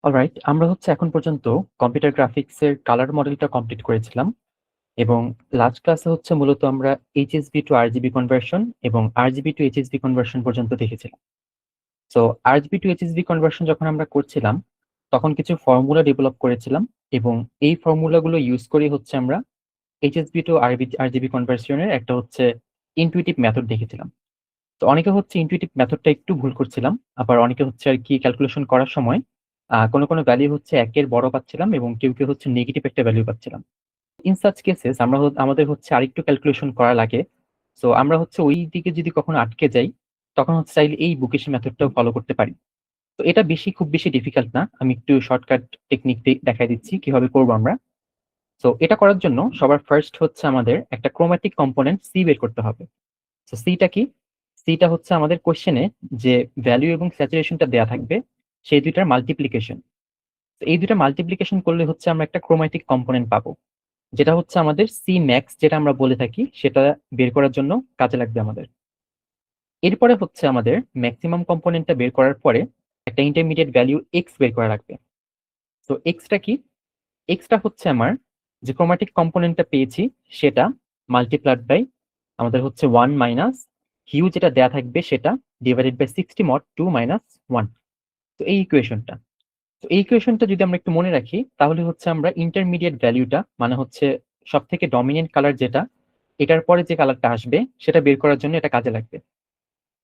Alright, আমরা হচ্ছে এখন পর্যন্ত কম্পিউটার গ্রাফিক্সের কালার মডেলটা কমপ্লিট করেছিলাম এবং লাস্ট ক্লাসে হচ্ছে মূলত আমরা এইচএসবি টু আরজিবি কনভার্সন এবং আরজিবি টু এইচএসবি কনভার্সন পর্যন্ত দেখেছিলাম। So RGB to HSB conversion যখন আমরা করছিলাম তখন কিছু ফর্মুলা ডেভেলপ করেছিলাম এবং এই ফর্মুলাগুলো ইউজ করে হচ্ছে আমরা এইচএসবি টু আরজিবি কনভার্সনের একটা হচ্ছে ইনটুইটিভ মেথড দেখেছিলাম। তো অনেকে হচ্ছে ইনটুইটিভ মেথডটা একটু ভুল করছিলাম, আবার অনেকে হচ্ছে আর কি ক্যালকুলেশন করার সময় কোনো কোনো ভ্যালু হচ্ছে একের বড় পাচ্ছিলাম এবং কেউ কেউ হচ্ছে নেগেটিভ একটা ভ্যালু পাচ্ছিলাম। ইন সাচ কেসেস আমরা আমাদের হচ্ছে আরেকটু ক্যালকুলেশন করা লাগে। সো আমরা হচ্ছে ওই দিকে যদি কখনো আটকে যাই তখন হচ্ছে চাইলে এই বুকেশ মেথডটাও ফলো করতে পারি। তো এটা খুব বেশি ডিফিকাল্ট না, আমি একটু শর্টকাট টেকনিক দেখাই দিচ্ছি কিভাবে করবো আমরা। সো এটা করার জন্য সবার ফার্স্ট হচ্ছে আমাদের একটা ক্রোম্যাটিক কম্পোনেন্ট সি বের করতে হবে। তো সিটা কি? সিটা হচ্ছে আমাদের কোশ্চেনে যে ভ্যালু এবং স্যাচুরেশনটা দেয়া থাকবে সেই দুইটার মাল্টিপ্লিকেশন। তো এই দুইটা মাল্টিপ্লিকেশন করলে হচ্ছে আমরা একটা ক্রোম্যাটিক কম্পোনেন্ট পাবো, যেটা হচ্ছে আমাদের সি ম্যাক্স যেটা আমরা বলে থাকি, সেটা বের করার জন্য কাজে লাগবে আমাদের। এরপরে হচ্ছে আমাদের ম্যাক্সিমাম কম্পোনেন্টটা বের করার পরে একটা ইন্টারমিডিয়েট ভ্যালু এক্স বের করা লাগবে। তো এক্সটা কি? এক্সটা হচ্ছে আমার যে ক্রোম্যাটিক কম্পোনেন্টটা পেয়েছি সেটা মাল্টিপ্লাইড বাই আমাদের হচ্ছে 1 মাইনাস হিউ যেটা দেয়া থাকবে সেটা ডিভাইডেড বাই 60 মড 2 মাইনাস 1। তো এই ইকুয়েশনটা, তো এই ইকুয়েশনটা যদি আমরা একটু মনে রাখি তাহলে হচ্ছে আমরা ইন্টারমিডিয়েট ভ্যালুটা মানে হচ্ছে সব থেকে ডমিনেন্ট কালার যেটা, এটার পরে যে কালারটা আসবে সেটা বের করার জন্য এটা কাজে লাগবে।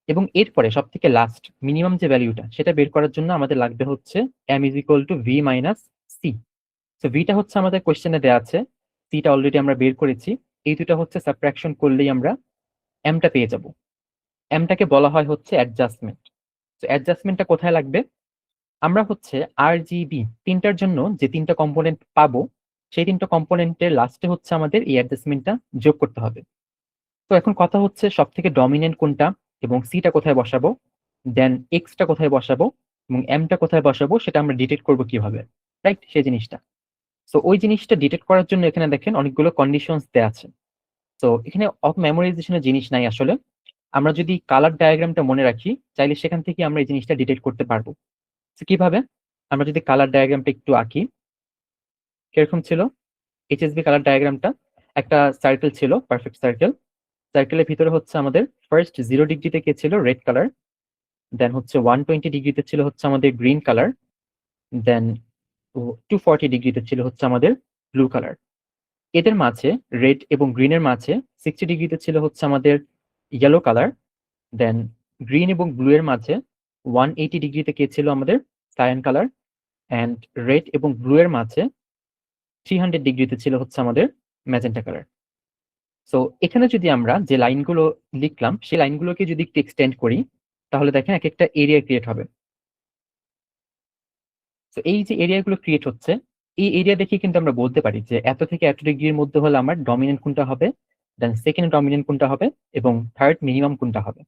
এবং এরপরে সব থেকে লাস্ট মিনিমাম যে ভ্যালুটা সেটা বের করার জন্য আমাদের লাগবে হচ্ছে M is equal to V minus C. তো ভিটা হচ্ছে আমাদের কোয়েশ্চেনে দেওয়া আছে, সিটা অলরেডি আমরা বের করেছি। এই দুটো হচ্ছে সাবট্রাকশন করলেই আমরা এমটা পেয়ে যাব। এমটাকে বলা হয় হচ্ছে অ্যাডজাস্টমেন্ট। তো অ্যাডজাস্টমেন্টটা কোথায় লাগবে? আমরা হচ্ছে আর জিবি তিনটার জন্য যে তিনটা কম্পোনেন্ট পাবো সেই তিনটা কম্পোনেন্টের লাস্টে হচ্ছে আমাদের এই অ্যাডজাস্টমেন্টটা যোগ করতে হবে। তো এখন কথা হচ্ছে সব থেকে ডমিনেন্ট কোনটা এবং সিটা কোথায় বসাবো, দেন এক্সটা কোথায় বসাবো এবং এমটা কোথায় বসাবো সেটা আমরা ডিটেক্ট করবো কিভাবে, রাইট? সেই জিনিসটা, সো ওই জিনিসটা ডিটেক্ট করার জন্য এখানে দেখেন অনেকগুলো কন্ডিশনস দেওয়া আছে। তো এখানে অত মেমোরাইজেশনের জিনিস নাই আসলে, আমরা যদি কালার ডায়াগ্রামটা মনে রাখি চাইলে সেখান থেকে আমরা এই জিনিসটা ডিটেক্ট করতে পারবো। তো কিভাবে? আমরা যদি কালার ডায়াগ্রামটা একটু আঁকি, কিরকম ছিল এইচএসবি কালার ডায়াগ্রামটা? একটা সার্কেল ছিল, পারফেক্ট সার্কেল। সার্কেলের ভিতরে হচ্ছে আমাদের ফার্স্ট 0 ডিগ্রিতে কে ছিল? Red colour. দেন হচ্ছে 120 ডিগ্রিতে ছিল হচ্ছে আমাদের গ্রিন কালার। দেন 240 ডিগ্রিতে ছিল হচ্ছে আমাদের ব্লু কালার। এদের মাঝে রেড এবং গ্রিনের মাঝে 60 ডিগ্রিতে ছিল হচ্ছে আমাদের ইয়েলো কালার। দেন গ্রিন এবং ব্লু এর মাঝে 180 ডিগ্রিতে কে ছিল আমাদের সায়ান কালার। অ্যান্ড রেড এবং ব্লু এর মাঝে 300 ডিগ্রিতে ছিল হচ্ছে আমাদের ম্যাজেন্টা কালার। সো এখানে যদি আমরা যে লাইনগুলো লিখলাম সেই লাইনগুলোকে যদি একটু এক্সটেন্ড করি তাহলে দেখেন এক একটা এরিয়া ক্রিয়েট হবে। তো এই যে এরিয়াগুলো ক্রিয়েট হচ্ছে, এই এরিয়া দেখে কিন্তু আমরা বলতে পারি যে এত থেকে এত ডিগ্রির মধ্যে হলে আমার ডমিনেন্ট কোনটা হবে, দেন সেকেন্ড ডমিনেন্ট কোনটা হবে এবং থার্ড মিনিমাম কোনটা হবে।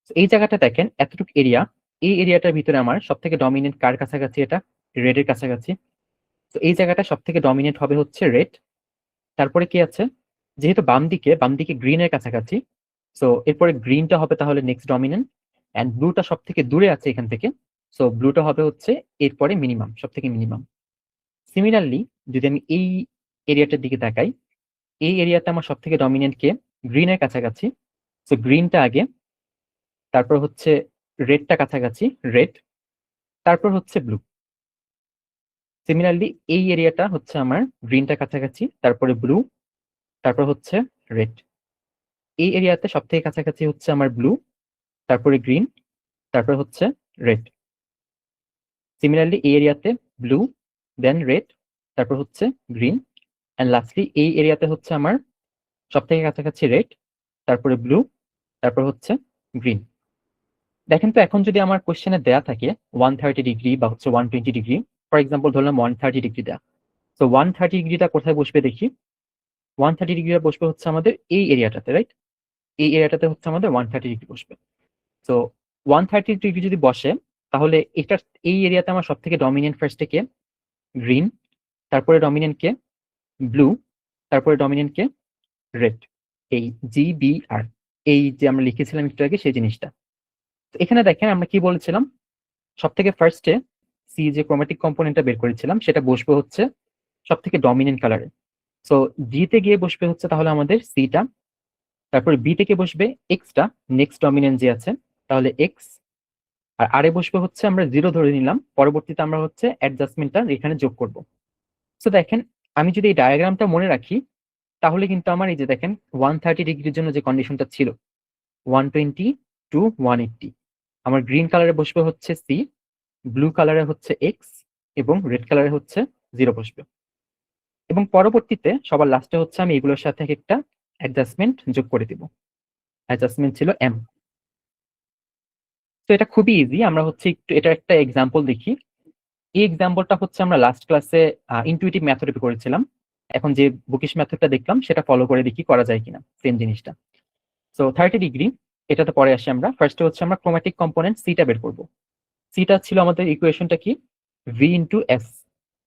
তো এই জায়গাটা দেখেন এতটুকু এরিয়া, এই এরিয়াটার ভিতরে আমার সব থেকে ডমিনেন্ট কার কাছাকাছি? এটা রেড এর কাছাকাছি। তো এই জায়গাটা সব থেকে ডমিনেন্ট হবে হচ্ছে রেড। তারপরে কি আছে? যেহেতু বাম দিকে গ্রিন এর কাছাকাছি, সো এরপরে গ্রিনটা হবে তাহলে নেক্সট ডমিনেন্ট। অ্যান্ড ব্লুটা সব থেকে দূরে আছে এখান থেকে, সো ব্লুটা হবে হচ্ছে এরপরে মিনিমাম, সব থেকে মিনিমাম। সিমিলারলি যদি আমি এই এরিয়াটার দিকে তাকাই, এই এরিয়াতে আমার সব থেকে ডমিনেন্ট কে? গ্রিন এর কাছাকাছি, সো গ্রিনটা আগে, তারপর হচ্ছে রেডটা কাছাকাছি, রেড, তারপর হচ্ছে ব্লু। সিমিলারলি এই এরিয়াটা হচ্ছে আমার গ্রিনটা কাছাকাছি, তারপরে ব্লু, তারপর হচ্ছে রেড। এই এরিয়াতে সব থেকে কাছাকাছি হচ্ছে আমার ব্লু, তারপরে গ্রিন, তারপর হচ্ছে রেড। সিমিলারলি এই এরিয়াতে ব্লু, দেন রেড, তারপর হচ্ছে গ্রিন, অ্যান্ড লাস্টলি এই এরিয়াতে হচ্ছে আমার সব থেকে কাছাকাছি রেড, তারপরে ব্লু, তারপর হচ্ছে গ্রিন। দেখেন তো এখন যদি আমার কোশ্চেনে দেয়া থাকে 130 ডিগ্রি বা হচ্ছে 120 ডিগ্রি, ফর এক্সাম্পল ধরলাম 130 ডিগ্রি দেয়া, তো 130 ডিগ্রিটা কোথায় বসবে দেখি? 130 ডিগ্রিটা বসবে হচ্ছে আমাদের এই এরিয়াটাতে, রাইট? এই এরিয়াটাতে হচ্ছে আমাদের 130 ডিগ্রি বসবে। তো 130 ডিগ্রি যদি বসে তাহলে এটা এই এরিয়াতে আমার সব থেকে ডমিনেন্ট ফার্স্টে কে? গ্রিন, তারপরে ডমিনেন্ট কে? ব্লু, তারপরে ডমিনেন্ট কে? রেড। এই GBR, এই যে আমরা লিখেছিলাম একটু আগে সেই জিনিসটা। তো এখানে দেখেন আমরা কি বলেছিলাম, সব থেকে ফার্স্টে সি যে ক্রোম্যাটিক কম্পোনেন্টটা বের করেছিলাম সেটা বসবে হচ্ছে সব থেকে ডমিনেন্ট কালারে। সো ডিতে গিয়ে বসবে হচ্ছে তাহলে আমাদের সিটা, তারপর বি থেকে বসবে এক্সটা, নেক্সট ডমিনেন্ট যে আছে, তাহলে এক্স। আর আরে বসবে হচ্ছে আমরা 0 ধরে নিলাম, পরবর্তীতে আমরা হচ্ছে অ্যাডজাস্টমেন্টটা এখানে যোগ করব। সো দেখেন, আমি যদি এই ডায়াগ্রামটা মনে রাখি তাহলে কিন্তু আমার এই যে দেখেন 130 ডিগ্রির জন্য যে কন্ডিশনটা ছিল 120 টু 180, আমার গ্রিন কালারে বসবে হচ্ছে সি, ব্লু কালারে হচ্ছে এক্স, এবং রেড কালারে হচ্ছে 0 বসবে। এবং পরবর্তীতে সবার লাস্টে হচ্ছে আমি এগুলোর সাথে একটা অ্যাডজাস্টমেন্ট যোগ করে দিব। অ্যাডজাস্টমেন্ট ছিল এম। তো এটা খুবই ইজি, আমরা হচ্ছে একটু এটা একটা এক্সাম্পল দেখি। এই এক্সাম্পলটা হচ্ছে আমরা লাস্ট ক্লাসে ইনটুইটিভ মেথডে করেছিলাম। এখন যে বুকিশ মেথডটা দেখলাম সেটা ফলো করে দেখি করা যায় কিনা সেম জিনিসটা। সো 30 ডিগ্রি, এটাতে পরে আসি আমরা। ফার্স্টে হচ্ছে আমরা ক্রোম্যাটিক কম্পোনেন্ট সিটা বের করব। সিটা ছিল আমাদের ইকুয়েশনটা কি, ভি ইন্টু এস।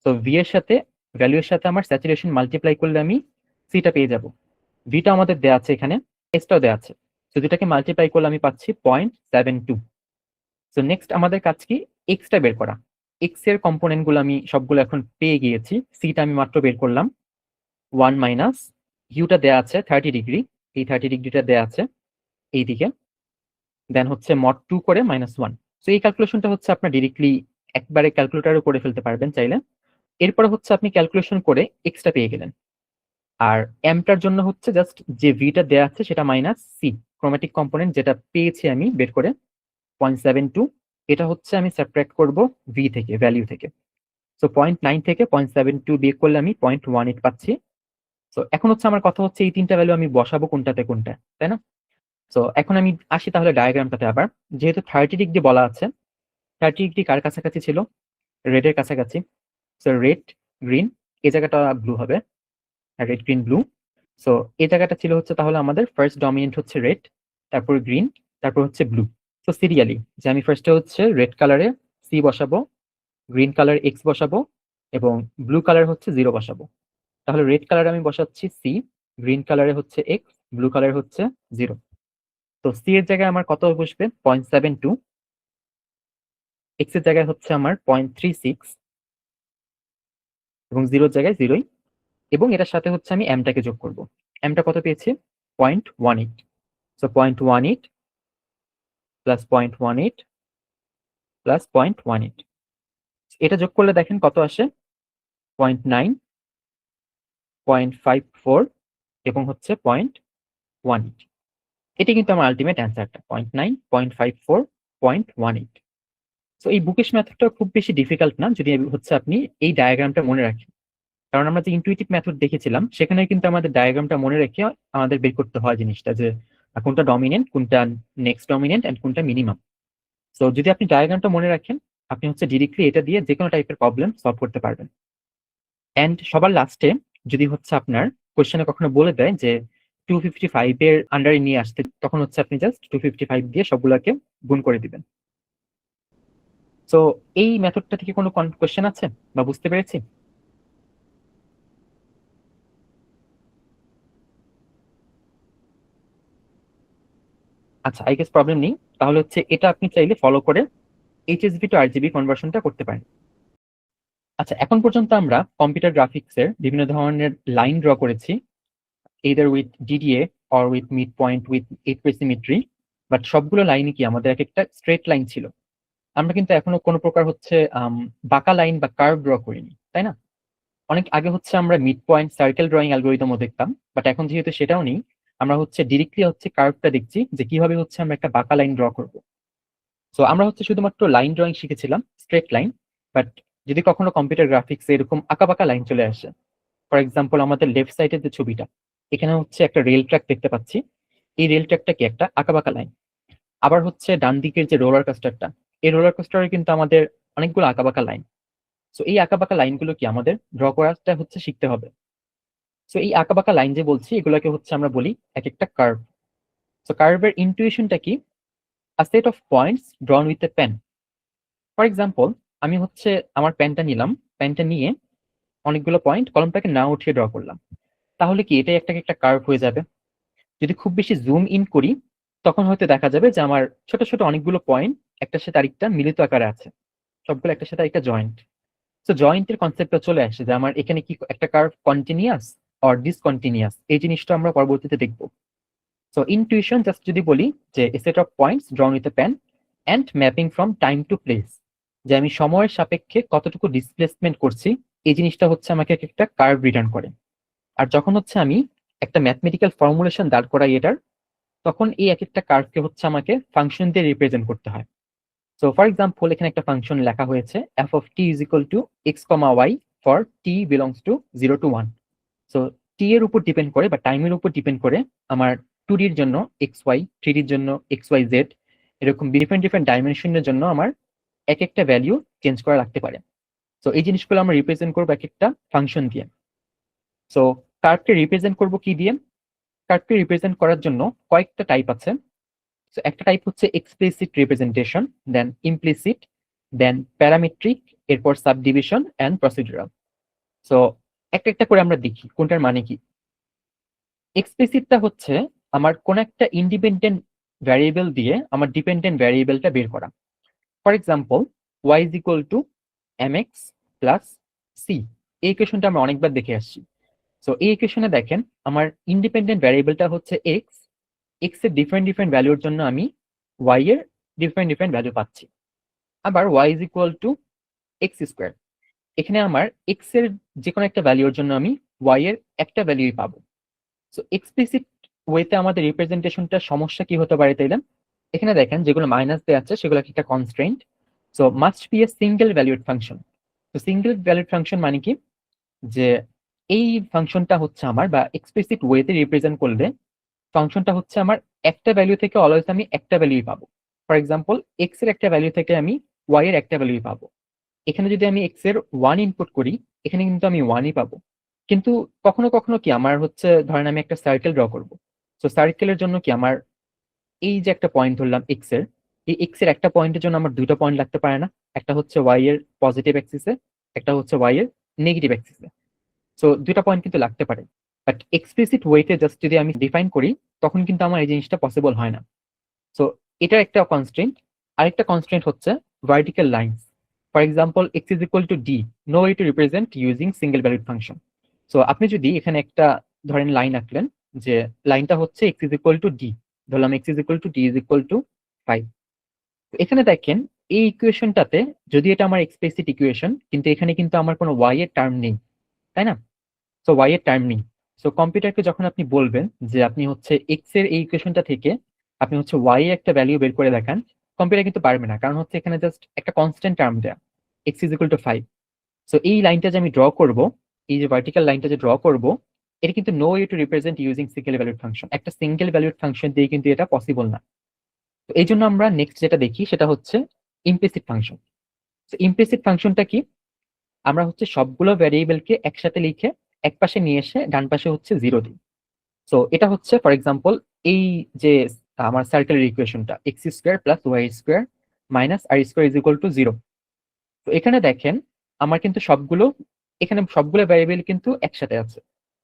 তো ভি এর সাথে ভ্যালু এর সাথে আমার স্যাচুরেশন মাল্টিপ্লাই করলে আমি সিটা পেয়ে যাব। ভিটা আমাদের দেওয়া আছে এখানে, এসটাও দেওয়া আছে। তো দুটাকে মাল্টিপ্লাই করলে আমি পাচ্ছি 0.72। সো নেক্সট আমাদের কাজ কি, এক্সটা বের করা। এক্স এর কম্পোনেন্ট গুলো আমি সবগুলো এখন পেয়ে গিয়েছি, সিটা আমি মাত্র বের করলাম। 1 মাইনাস ইউটা দেওয়া আছে 30 ডিগ্রি, এই 30 ডিগ্রিটা দেওয়া আছে এইদিকে, দেন হচ্ছে মড 2 করে -1। তো এই ক্যালকুলেশনটা হচ্ছে আপনার ডিরেক্টলি একবারে ক্যালকুলেটরও করে ফেলতে পারবেন চাইলে। এরপরে হচ্ছে আপনি ক্যালকুলেশন করে এক্সটা পেয়ে গেলেন। আর এমটার জন্য হচ্ছে জাস্ট যে ভিটা দেওয়া আছে সেটা মাইনাস সি, ক্রোম্যাটিক কম্পোনেন্ট যেটা পেয়েছি আমি বের করে 0.72, এটা হচ্ছে আমি সাবট্রাক্ট করব ভি থেকে, ভ্যালু থেকে। সো 0.9 থেকে 0.72 বিয়োগ করলে আমি 0.18 পাচ্ছি। সো এখন হচ্ছে আমার কথা হচ্ছে এই তিনটা ভ্যালু আমি বসাবো কোনটাতে কোনটা, তাই না? সো এখন আমি আসি তাহলে ডায়াগ্রামটাতে আবার। যেহেতু 30 ডিগ্রি বলা আছে, 30 ডিগ্রি কার কাছাকাছি ছিল, রেড এর কাছাকাছি। সো রেড গ্রিন, এই জায়গাটা ব্লু হবে, রেড গ্রিন ব্লু। সো এই জায়গাটা ছিল হচ্ছে তাহলে আমাদের ফার্স্ট ডমিনেন্ট হচ্ছে রেড, তারপর গ্রিন, তারপর হচ্ছে ব্লু। তো সিরিয়ালি যে আমি ফার্স্টে হচ্ছে রেড কালারে সি বসাবো, গ্রিন কালার এক্স বসাবো, এবং ব্লু কালার হচ্ছে 0 বসাবো। তাহলে রেড কালারে আমি বসাচ্ছি সি, গ্রিন কালারে হচ্ছে এক্স, ব্লু কালারে হচ্ছে 0। তো সি এর জায়গায় আমার কত বসবে 0.72, এক্স এর জায়গায় হচ্ছে আমার 0.36, এবং 0 জায়গায় 0ই। এবং এটার সাথে হচ্ছে আমি এমটাকে যোগ করব। এমটা কত পেয়েছি 0.18। সো 0.18 প্লাস 0.18 প্লাস 0.18, এটা যোগ করলে দেখেন কত আসে 0.9, 0.54 এবং হচ্ছে 0.18। এটি কিন্তু আমার আলটিমেট অ্যান্সারটা 0.9, 0.54, 0.18। তো এই বুকিশ মেথডটা খুব বেশি ডিফিকাল্ট না যদি হচ্ছে আপনি এই ডায়াগ্রামটা মনে রাখেন। কারণ আমরা যে ইনটুইটিভ মেথড দেখেছিলাম সেখানে কিন্তু আমাদের ডায়াগ্রামটা মনে রেখে আমাদের বের করতে হয় জিনিসটা, যে কোনটা ডমিনেন্ট, কোনটা নেক্সট ডমিনেন্ট, এন্ড কোনটা মিনিমাম। তো যদি আপনি ডায়াগ্রামটা মনে রাখেন, আপনি হচ্ছে ডিরেক্টলি এটা দিয়ে যে কোনো টাইপের প্রবলেম সলভ করতে পারবেন। এন্ড সবার লাস্টে যদি হচ্ছে আপনার কোশ্চেনে কখনো বলে দেয় যে 255 এর আন্ডারে নিয়ে আসতে, তখন হচ্ছে আপনি জাস্ট 255 দিয়ে সবগুলাকে গুণ করে দিবেন। তো এই মেথডটা থেকে কোনো কোশ্চেন আছে বা বুঝতে পেরেছি? আচ্ছা, আই গেস প্রবলেম নেই। তাহলে হচ্ছে এটা আপনি চাইলে ফলো করে এইচএসভি টু আরজিবি কনভার্সনটা করতে পারেন। আচ্ছা, এখন পর্যন্ত আমরা কম্পিউটার গ্রাফিক্সের বিভিন্ন ধরনের লাইন ড্র করেছি, either with DDA or with midpoint with asymmetry, but সবগুলো লাইনই কি আমাদের এক একটা স্ট্রেট লাইন ছিল। আমরা কিন্তু এখনো কোনো প্রকার হচ্ছে বাঁকা লাইন বা কার্ভ ড্র করিনি, তাই না? অনেক আগে হচ্ছে আমরা মিড পয়েন্ট সার্কেল ড্রয়িং অ্যালগোরিদমও দেখতাম, বাট এখন যেহেতু সেটাও নেই, আমরা হচ্ছে ডিরেক্টলি হচ্ছে কার্ভটা দেখছি যে কিভাবে হচ্ছে আমরা একটা বাঁকা লাইন ড্র করব। সো আমরা হচ্ছে শুধুমাত্র লাইন ড্রয়িং শিখেছিলাম, স্ট্রেট লাইন। বাট যদি কখনো কম্পিউটার গ্রাফিক্স এরকম আঁকাবাঁকা লাইন চলে আসে, ফর এক্সাম্পল আমাদের লেফট সাইডের যে ছবিটা, এখানে হচ্ছে একটা রেল ট্র্যাক দেখতে পাচ্ছি, এই রেল ট্র্যাকটা কি একটা আঁকাবাঁকা লাইন। আবার হচ্ছে ডান দিকের যে রোলার কোস্টারটা, এই রোলার কোস্টারে কিন্তু আমাদের অনেকগুলো আঁকাবাঁকা লাইন। সো এই আঁকাবাঁকা লাইনগুলো কি আমাদের ড্র করাটা হচ্ছে শিখতে হবে। সো এই আঁকাবাঁকা লাইন যে বলছি এগুলোকে হচ্ছে আমরা বলি এক একটা কার্ভ। সো কার্ভের ইনটুইশনটা কি, a set of points drawn with a pen. For example আমি হচ্ছে আমার পেনটা নিলাম, পেনটা নিয়ে অনেকগুলো পয়েন্ট কলমটাকে না উঠিয়ে ড্র করলাম, তাহলে কি এটাই একটা একটা কার্ভ হয়ে যাবে। যদি খুব বেশি জুম ইন করি তখন হয়তো দেখা যাবে যে আমার ছোট ছোট অনেকগুলো পয়েন্ট একটার সাথে আরেকটা মিলিত আকারে আছে। সবগুলো একটা সাথে একটা জয়েন্ট। তো জয়েন্টের কনসেপ্টটা চলে আসে যে আমার এখানে কি একটা কার্ভ কন্টিনিউয়াস অর ডিসকন্টিনিউয়াস, এই জিনিসটা আমরা পরবর্তীতে দেখবো। সো ইনটুইশন জাস্ট যদি বলি যে a set of points drawn with a pen and mapping from time to place, যে আমি সময়ের সাপেক্ষে কতটুকু ডিসপ্লেসমেন্ট করছি, এই জিনিসটা হচ্ছে আমাকে একটা কার্ভ রিটার্ন করে। আর যখন হচ্ছে আমি একটা ম্যাথমেটিক্যাল ফর্মুলেশন দাঁড় করাই এটার, তখন এই এক একটা কার্ভকে হচ্ছে আমাকে ফাংশন দিয়ে রিপ্রেজেন্ট করতে হয়। সো ফর এক্সাম্পল এখানে একটা ফাংশন লেখা হয়েছে F of T is equal to X comma Y for T belongs to 0 to 1। So T এর উপর ডিপেন্ড করে বা টাইমের উপর ডিপেন্ড করে আমার 2D-র জন্য এক্স ওয়াই, 3D-র জন্য এক্স ওয়াই জেড, এরকম ডিফারেন্ট ডিফারেন্ট ডাইমেনশনের জন্য আমার এক একটা ভ্যালু চেঞ্জ করা লাগতে পারে। সো এই জিনিসগুলো আমরা রিপ্রেজেন্ট করবো এক একটা ফাংশন দিয়ে। সো কার্ভকে রিপ্রেজেন্ট করবো কি দিয়ে? কার্ভকে রিপ্রেজেন্ট করার জন্য কয়েকটা টাইপ আছে। সো একটা টাইপ হচ্ছে এক্সপ্লিসিট রিপ্রেজেন্টেশন, দেন ইমপ্লিসিট, দেন প্যারামেট্রিক, এরপর সাবডিভিশন অ্যান্ড প্রসিডিউরাল। সো একটা একটা করে আমরা দেখি কোনটার মানে কি। এক্সপ্লিসিটটা হচ্ছে আমার কোন একটা ইন্ডিপেন্ডেন্ট ভ্যারিয়েবল দিয়ে আমার ডিপেন্ডেন্ট ভ্যারিয়েবলটা বের করা। For example Y is equal to M X plus C, এই ইকুয়েশনটা আমরা অনেকবার দেখে আসছি। সো এই ইকুয়েশনে দেখেন আমার ইন্ডিপেন্ডেন্ট ভ্যারিয়েবলটা হচ্ছে এক্স, এক্স এর ডিফারেন্ট ডিফারেন্ট ভ্যালুর জন্য আমি ওয়াই এর ডিফারেন্ট ডিফারেন্ট ভ্যালু পাচ্ছি। আবার Y is equal to X square, এখানে আমার এক্স এর যে কোনো একটা ভ্যালুর জন্য আমি ওয়াই এর একটা ভ্যালুই পাবো। সো এক্সপ্লিসিট ওয়েতে আমাদের রিপ্রেজেন্টেশনটা সমস্যা কি হতে পারে তাইলে? এখানে দেখেন যেগুলো মাইনাস দেওয়া আছে সেগুলো একটা constraint. So must B a single valued function. তো সিঙ্গেল ভ্যালুড ফাংশন মানে কি, যে এই ফাংশনটা হচ্ছে আমার বা এক্সপ্লিসিট ওয়েতে রিপ্রেজেন্ট করলে ফাংশনটা হচ্ছে আমার একটা ভ্যালু থেকে অলওয়েজ আমি একটা ভ্যালুই পাবো। ফর এক্সাম্পল এক্স এর একটা ভ্যালু থেকে আমি ওয়াই এর একটা ভ্যালুই পাবো। এখানে যদি আমি এক্স এর 1 ইনপুট করি, এখানে কিন্তু আমি 1ই পাবো। কিন্তু কখনো কখনো কি আমার হচ্ছে, ধরেন আমি একটা সার্কেল ড্র করব। তো সার্কেলের জন্য কি আমার এই যে একটা পয়েন্ট ধরলাম এক্স এর, এই এক্স এর একটা পয়েন্টের জন্য আমার দুইটা পয়েন্ট লাগতে পারে না? একটা হচ্ছে ওয়াই এর পজিটিভ অ্যাক্সিসে, একটা হচ্ছে ওয়াই এর নেগেটিভ অ্যাক্সিসে। সো দুইটা পয়েন্ট কিন্তু লাগতে পারে। বাট এক্সপ্লিসিট ওয়েতে জাস্ট যদি আমি ডিফাইন করি, তখন কিন্তু আমার এই জিনিসটা পসিবল হয় না। সো এটা একটা কনস্ট্রেন্ট। আরেকটা কনস্ট্রেন্ট হচ্ছে vertical lines. For example X is equal to D, no way to represent using single valued function. So আপনি যদি এখানে একটা ধরেন লাইন আঁকলেন, যে লাইনটা হচ্ছে x is equal to D, ধরলাম x is equal to D is equal to 5। এখানে দেখেন এই ইকুয়েশনটাতে, যদি এটা আমার এক্সপ্লিসিট ইকুয়েশন, কিন্তু এখানে কিন্তু আমার কোনো ওয়াই এর টার্ম নেই, তাই না? সো ওয়াই এর টার্ম নেই। সো কম্পিউটারকে যখন আপনি বলবেন যে আপনি হচ্ছে এক্স এর এই ইকুয়েশনটা থেকে আপনি হচ্ছে ওয়াই এর একটা ভ্যালু বের করে দেখান, কম্পিউটার কিন্তু পারবে না, কারণ হচ্ছে এখানে জাস্ট একটা কনস্ট্যান্ট টার্ম দেয়া, x is equal to 5। So এই লাইনটা যে আমি ড্র করব, এই যে ভার্টিক্যাল লাইনটা যে ড্র করব, এটা কিন্তু no way to represent using single valued function, একটা সিঙ্গেল ভ্যালুড ফাংশন দিয়ে কিন্তু এটা পসিবল না। তো এই জন্য আমরা নেক্সট যেটা দেখি সেটা হচ্ছে ইমপ্লিসিট ফাংশন। তো ইমপ্লিসিট ফাংশনটা কি? আমরা হচ্ছে সবগুলো ভ্যারিয়েবলকে একসাথে লিখে এক পাশে নিয়ে এসে ডান পাশে হচ্ছে 0 দিই। সো এটা হচ্ছে ফর এক্সাম্পল এই যে আমার সার্কেলের ইকুয়েশনটা x square plus y square minus r square is equal to 0। তো এখানে দেখেন আমার কিন্তু সবগুলো, এখানে সবগুলো ভ্যারিয়েবল কিন্তু একসাথে আছে।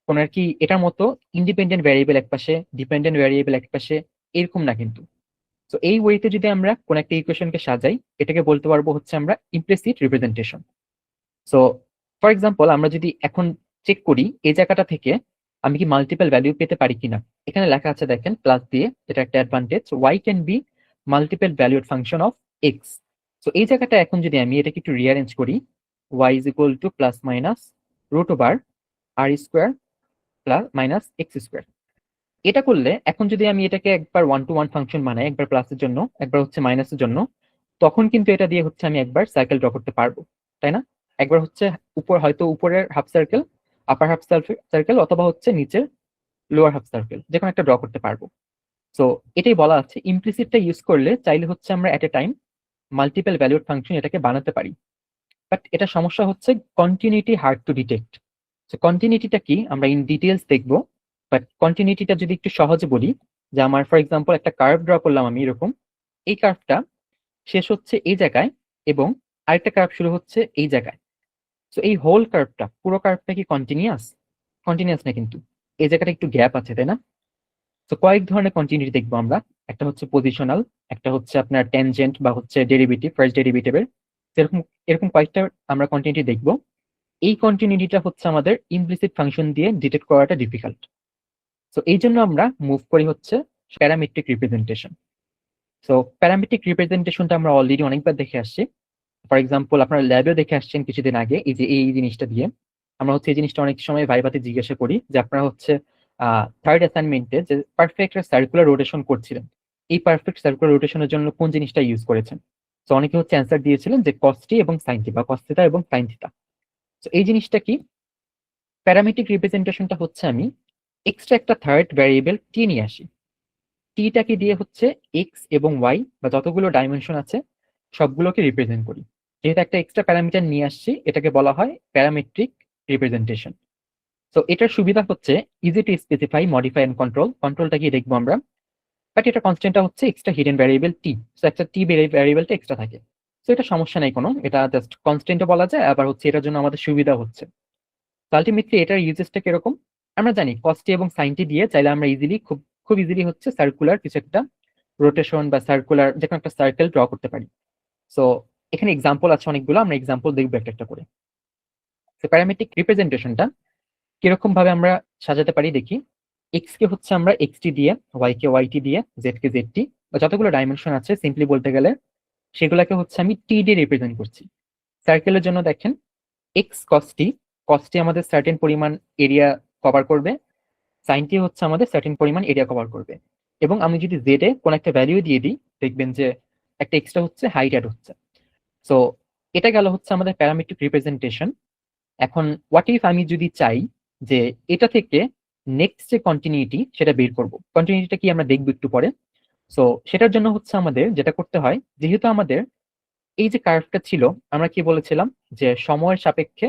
কোন আর কি এটার মতো ইন্ডিপেন্ডেন্ট ভ্যারিয়েবল এক পাশে, ডিপেন্ডেন্ট ভ্যারিয়েবল এক পাশে, এরকম না কিন্তু। তো এই ওয়েতে যদি আমরা কোন একটা ইকুয়েশনকে সাজাই, এটাকে বলতে পারবো হচ্ছে আমরা implicit representation. So for example আমরা যদি এখন চেক করি এই জায়গাটা থেকে আমি কি মাল্টিপল ভ্যালু পেতে পারি কিনা। এখানে লেখা আছে দেখেন প্লাস দিয়ে, এটা একটা advantage, Y can be multiple valued function of X. So এই জায়গাটা এখন যদি আমি এটাকে একটু রিঅ্যারেঞ্জ করি, Y is equal to plus minus root over R square plus minus X square. এটা করলে এখন যদি আমি এটাকে একবার 1 to 1 ফাংশন বানাই, একবার প্লাসের জন্য একবার হচ্ছে মাইনাসের জন্য, তখন কিন্তু এটা দিয়ে হচ্ছে আমি একবার সাইকেল ড্র করতে পারবো, তাই না? একবার হচ্ছে উপর হয়তো উপরের হাফ সার্কেল, আপার হাফ সার্কেল, অথবা হচ্ছে নিচের লোয়ার হাফ সার্কেল, যে কোনো একটা ড্র করতে পারবো। সো এটাই বলা আছে ইমপ্লিসিটটা ইউজ করলে চাইলে হচ্ছে আমরা at a time multiple valued function এটাকে বানাতে পারি। বাট এটা সমস্যা হচ্ছে continuity hard to detect. So কন্টিনিউটিটা কি আমরা ইন ডিটেলস দেখবো। বাট কন্টিনিউটিটা যদি একটু সহজে বলি, যে আমার ফর এক্সাম্পল একটা কার্ভ ড্র করলাম আমি এরকম, এই কার্ভটা শেষ হচ্ছে এই জায়গায় এবং আরেকটা কার্ভ শুরু হচ্ছে এই জায়গায়। সো এই হোল কার্ভটা, পুরো কার্ভটা কি কন্টিনিউয়াস? কন্টিনিউয়াস না কিন্তু, এই জায়গাটা একটু গ্যাপ আছে, তাই না? তো কয়েক ধরনের কন্টিনিউটি দেখবো আমরা। একটা হচ্ছে পজিশনাল, একটা হচ্ছে আপনার ট্যানজেন্ট বা হচ্ছে ডেরিভেটিভ, ফার্স্ট ডেরিভেটিভের, যেরকম এরকম কয়েকটা আমরা কন্টিনিউটি দেখব। এই কন্টিনিউটিটা হচ্ছে আমাদের ইমপ্লিসিট ফাংশন দিয়ে ডিটেক্ট করাটা ডিফিকাল্ট। সো এই জন্য আমরা মুভ করি হচ্ছে প্যারামেট্রিক রিপ্রেজেন্টেশন। সো প্যারামেট্রিক রিপ্রেজেন্টেশনটা আমরা অলরেডি অনেকবার দেখে আসছি। ফর এক্সাম্পল আপনারা ল্যাবেও দেখে আসছেন কিছুদিন আগে, এই যে এই জিনিসটা দিয়ে আমরা হচ্ছে এই জিনিসটা অনেক সময় ভাইভাতে জিজ্ঞাসা করি যে আপনারা হচ্ছে থার্ড অ্যাসাইনমেন্টে যে পারফেক্ট সার্কুলার রোটেশন করছিলেন, এই পারফেক্ট সার্কুলার রোটেশনের জন্য কোন জিনিসটা ইউজ করেছেন। তো অনেকে হচ্ছে অ্যান্সার দিয়েছিলেন যে কস্টি এবং সাইন থিটা বা কস থিটা এবং সাইন থিটা। তো এই জিনিসটা কি, প্যারামেট্রিক রিপ্রেজেন্টেশনটা হচ্ছে আমি এক্সট্রা একটা থার্ড ভ্যারিয়েবল টি নিয়ে আসি। টিটাকে দিয়ে হচ্ছে এক্স এবং ওয়াই বা যতগুলো ডাইমেনশন আছে সবগুলোকে রিপ্রেজেন্ট করি। যেহেতু একটা এক্সট্রা প্যারামিটার নিয়ে আসছি, এটাকে বলা হয় প্যারামেট্রিক রিপ্রেজেন্টেশন। তো এটার সুবিধা হচ্ছে easy to specify, modify and control. কন্ট্রোলটা কি দেখবো আমরা, বাট এটা কনস্ট্যান্টটা হচ্ছে extra hidden variable T. So একটা টি ভ্যারিয়েবলটা এক্সট্রা থাকে। সো এটা সমস্যা নেই কোনো, এটা জাস্ট কনস্ট্যান্টও বলা যায়, আবার হচ্ছে এটার জন্য আমাদের সুবিধা হচ্ছে। তো আলটিমেটলি এটার ইউজেসটা কিরকম, আমরা জানি কস্টি এবং সাইনটি দিয়ে চাইলে আমরা ইজিলি খুব খুব ইজিলি হচ্ছে সার্কুলার কিছু একটা রোটেশন বা সার্কুলার যে কোনো একটা সার্কেল ড্র করতে পারি। সো এখানে এক্সাম্পল আছে অনেকগুলো, আমরা এক্সাম্পল দেখবো একটা একটা করে। তো প্যারামেট্রিক রিপ্রেজেন্টেশনটা কিরকম ভাবে আমরা সাজাতে পারি দেখি। এক্স কে হচ্ছে আমরা এক্সটি দিয়ে, ওয়াই কে ওয়াইটি দিয়ে, জেড কে জেডটি, বা যতগুলো ডাইমেনশন আছে সিম্পলি বলতে গেলে সেগুলোকে হচ্ছে আমি টি দিয়ে রিপ্রেজেন্ট করছি। সার্কেলের জন্য দেখেন এক্স কস্টি, কস্টি আমাদের সার্টেন পরিমাণ এরিয়া কভার করবে, সাইনটি হচ্ছে আমাদের সার্টেন পরিমাণ এরিয়া কভার করবে। এবং আমি যদি জেড এ কোন একটা ভ্যালু দিয়ে দিই, দেখবেন যে একটা এক্সট্রা হচ্ছে হাইট অ্যাড হচ্ছে। সো এটা গেল হচ্ছে আমাদের প্যারামেট্রিক রিপ্রেজেন্টেশন। এখন হোয়াট ইফ আমি যদি চাই যে এটা থেকে নেক্সট যে কন্টিনিউটি সেটা বের করব, কন্টিনিউটিটা কি আমরা দেখবো একটু পরে। সো সেটার জন্য হচ্ছে আমাদের যেটা করতে হয়, যেহেতু আমাদের এই যে কার্ভটা ছিল, আমরা কি বলেছিলাম যে সময়ের সাপেক্ষে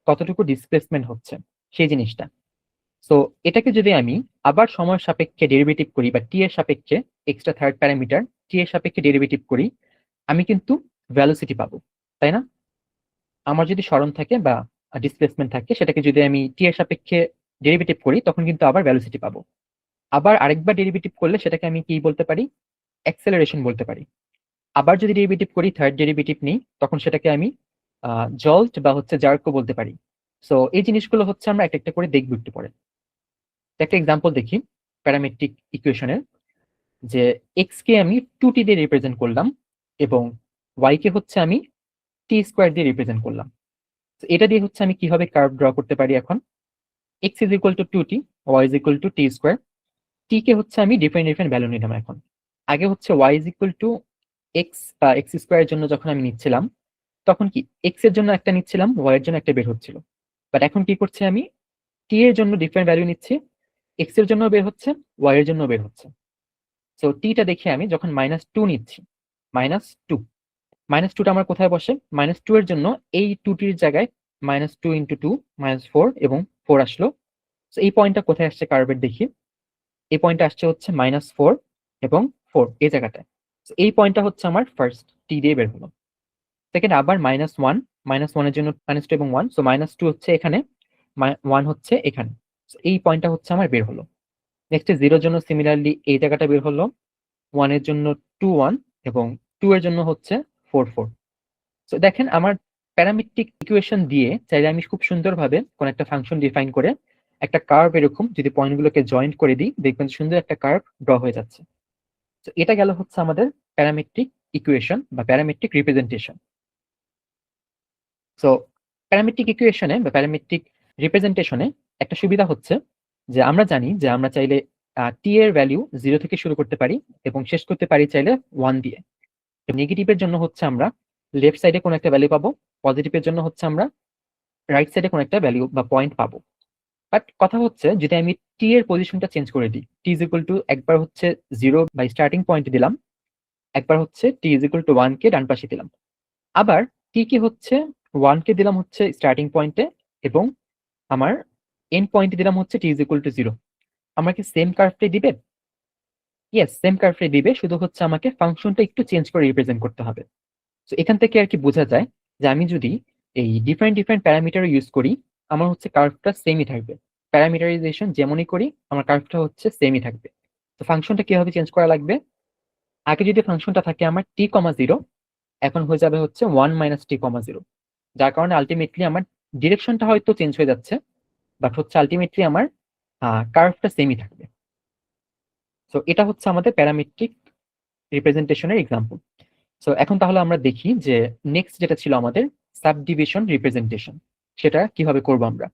কতটুকু ডিসপ্লেসমেন্ট হচ্ছে সেই জিনিসটা। সো এটাকে যদি আমি আবার সময়ের সাপেক্ষে ডেরিভেটিভ করি বা টি এর সাপেক্ষে, এক্সট্রা থার্ড প্যারামিটার টি এর সাপেক্ষে ডেরিভেটিভ করি, আমি কিন্তু ভ্যালোসিটি পাবো, তাই না? আমার যদি স্মরণ থাকে বা ডিসপ্লেসমেন্ট থাকে, সেটাকে যদি আমি টি এর সাপেক্ষে ডেরিভেটিভ করি তখন কিন্তু আবার ভ্যালোসিটি পাবো। আবার আরেকবার ডেরিভেটিভ করলে সেটাকে আমি কি বলতে পারি, অ্যাক্সেলারেশন বলতে পারি। আবার যদি ডেরিভেটিভ করি, থার্ড ডেরিভেটিভ নিই, তখন সেটাকে আমি জল্ট বা হচ্ছে জার্কও বলতে পারি। সো এই জিনিসগুলো হচ্ছে আমরা একটা একটা করে দেখবো একটু পরে। একটা এক্সাম্পল দেখি প্যারামেট্রিক ইকুয়েশনের, যে এক্স কে আমি টু টি দিয়ে রিপ্রেজেন্ট করলাম এবং ওয়াই কে হচ্ছে আমি টি স্কোয়ার দিয়ে রিপ্রেজেন্ট করলাম। তো এটা দিয়ে হচ্ছে আমি কিভাবে কার্ভ ড্র করতে পারি এখন, x is equal to two T, y is equal to T square. T কে হচ্ছে আমি ডিফারেন্ট ডিফারেন্ট ভ্যালু নিলাম এখন। আগে হচ্ছে y is equal to x বা এক্স স্কোয়ারের জন্য যখন আমি নিচ্ছিলাম, তখন কি এক্স এর জন্য একটা নিচ্ছিলাম, ওয়াই এর জন্য একটা বের হচ্ছিল। বাট এখন কি করছি আমি, টি এর জন্য ডিফারেন্ট ভ্যালু নিচ্ছি, এক্স এর জন্য বের হচ্ছে, ওয়াই এর জন্য বের হচ্ছে। সো টিটা দেখে আমি যখন মাইনাস টু নিচ্ছি, মাইনাস টু, মাইনাস টুটা আমার কোথায় বসে, মাইনাস টু এর জন্য এই টু টির জায়গায় minus two into two minus four এবং ফোর আসলো। তো এই পয়েন্টটা কোথায় আসছে কার্ভের দেখি, এই পয়েন্টটা আসছে হচ্ছে মাইনাস ফোর এবং ফোর এই জায়গাটায়। তো এই পয়েন্টটা হচ্ছে আমার ফার্স্ট টি দিয়ে বের হলো। সেকেন্ড আবার মাইনাস ওয়ান, মাইনাস ওয়ানের জন্য মাইনাস টু এবং ওয়ান, সো মাইনাস টু হচ্ছে এখানে, ওয়ান হচ্ছে এখানে। এই পয়েন্টটা হচ্ছে আমার বের হলো। নেক্সট জিরোর জন্য সিমিলারলি এই জায়গাটা বের হলো, ওয়ানের জন্য টু ওয়ান এবং টু এর জন্য হচ্ছে ফোর ফোর। তো দেখেন আমার প্যারামেট্রিক ইকুয়েশন দিয়ে চাইলে আমি খুব সুন্দরভাবে কোন একটা ফাংশন ডিফাইন করে একটা কার্ভ এরকম যদি পয়েন্টগুলোকে জয়েন্ট করে দিই, দেখবেন সুন্দর একটা কার্ভ ড্র হয়ে যাচ্ছে। তো এটা গেল হচ্ছে আমাদের প্যারামেট্রিক ইকুয়েশন বা প্যারামেট্রিক রিপ্রেজেন্টেশন। সো প্যারামেট্রিক ইকুয়েশনে বা প্যারামেট্রিক রিপ্রেজেন্টেশনে একটা সুবিধা হচ্ছে যে আমরা জানি যে আমরা চাইলে টি এর ভ্যালু জিরো থেকে শুরু করতে পারি এবং শেষ করতে পারি চাইলে ওয়ান দিয়ে। নেগেটিভের জন্য হচ্ছে আমরা লেফট সাইডে কোনো একটা ভ্যালু পাবো, পজিটিভের জন্য হচ্ছে আমরা রাইট সাইডে কোনো একটা ভ্যালু বা পয়েন্ট পাবো। বাট কথা হচ্ছে যদি আমি টি এর পজিশনটা চেঞ্জ করে দিই, টি ইজ ইকুয়াল টু একবার হচ্ছে জিরো বাই স্টার্টিং পয়েন্ট দিলাম, একবার হচ্ছে টি ইজ ইকুয়াল টু ওয়ান কে ডান পাশে দিলাম, আবার টি কি হচ্ছে ওয়ান কে দিলাম হচ্ছে স্টার্টিং পয়েন্টে এবং আমার এন্ড পয়েন্টে দিলাম হচ্ছে টি ইজ ইকুয়াল টু জিরো। আমাকে সেম কার্ভটাই দিবে, ইয়েস সেম কার্ভটাই দিবে, শুধু হচ্ছে আমাকে ফাংশনটা একটু চেঞ্জ করে রিপ্রেজেন্ট করতে হবে। তো এখান থেকে আর কি বোঝা যায় যে আমি যদি এই ডিফারেন্ট ডিফারেন্ট প্যারামিটার ইউজ করি, আমার হচ্ছে কার্ভটা সেমই থাকবে। প্যারামিটারাইজেশন যেমনই করি আমার কার্ভটা হচ্ছে সেমই থাকবে। তো ফাংশনটা কিভাবে চেঞ্জ করা লাগবে, আগে যদি ফাংশনটা থাকে আমার টি কমা জিরো, এখন হয়ে যাবে হচ্ছে 1 - t,0, যার কারণে আলটিমেটলি আমার ডিরেকশনটা হয়তো চেঞ্জ হয়ে যাচ্ছে, বাট হচ্ছে আলটিমেটলি আমার কার্ভটা সেমই থাকবে। সো এটা হচ্ছে আমাদের প্যারামেট্রিক রিপ্রেজেন্টেশনের এক্সাম্পল। সো এখন তাহলে আমরা দেখি যে নেক্সট যেটা ছিল আমাদের সাবডিভিশন রিপ্রেজেন্টেশন, সেটা কিভাবে করব আমরা।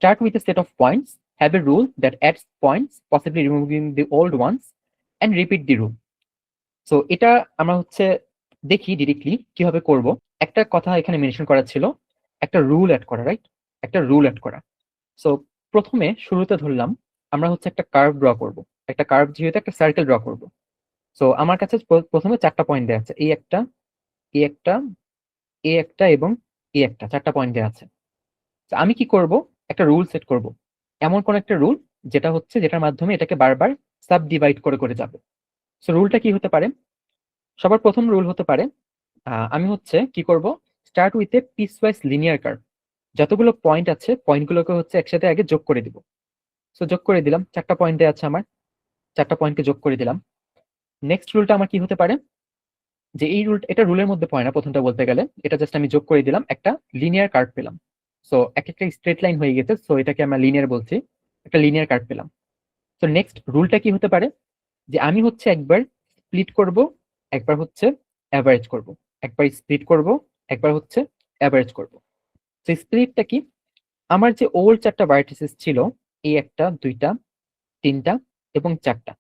Start with a set of points, have a rule that adds points, possibly removing the old ones, and repeat the rule. So এটা আমরা হচ্ছে দেখি ডিরেক্টলি কিভাবে করব। একটা কথা এখানে মেনশন করা ছিল, একটা রুল অ্যাড করা, রাইট? একটা রুল অ্যাড করা। সো প্রথমে শুরুতে ধরলাম আমরা হচ্ছে একটা কার্ভ ড্র করব, একটা কার্ভ যেহেতু একটা সার্কেল ড্র করব। সো আমার কাছে প্রথমে 4টা পয়েন্ট দেওয়া আছে, এই একটা, এই একটা, এ একটা এবং এ একটা, 4টা পয়েন্ট দেওয়া আছে। তো আমি কি করব, একটা রুল সেট করব, এমন কোন একটা রুল যেটা হচ্ছে যেটার মাধ্যমে এটাকে বারবার সাব ডিভাইড করে করে যাবে। সো রুলটা কি হতে পারে? সবার প্রথম রুল হতে পারে আমি হচ্ছে কি করব, start with a piece wise linear curve. যতগুলো পয়েন্ট আছে পয়েন্টগুলোকে হচ্ছে একসাথে আগে যোগ করে দিব। সো যোগ করে দিলাম, 4টা পয়েন্টে আছে আমার, 4টা পয়েন্টকে যোগ করে দিলাম। নেক্সট রুলটা আমার কি হতে পারে, যে এই রুল, এটা রুলের মধ্যে পড়ে না প্রথমটা বলতে গেলে, এটা জাস্ট আমি যোগ করে দিলাম, একটা লিনিয়ার কার্ভ পেলাম। সো এক একটা স্ট্রেট লাইন হয়ে গেছে, সো এটাকে আমরা লিনিয়ার বলছি, একটা লিনিয়ার কার্ভ পেলাম। তো নেক্সট রুলটা কি হতে পারে, যে আমি হচ্ছে একবার স্প্লিট করব, একবার হচ্ছে অ্যাভারেজ করব, একবার স্প্লিট করব, একবার হচ্ছে অ্যাভারেজ করব। তো স্প্লিটটা কি, আমার যে ওল্ড 4টা ভার্টিসেস ছিল, এই একটা, দুইটা, তিনটা এবং 4টা,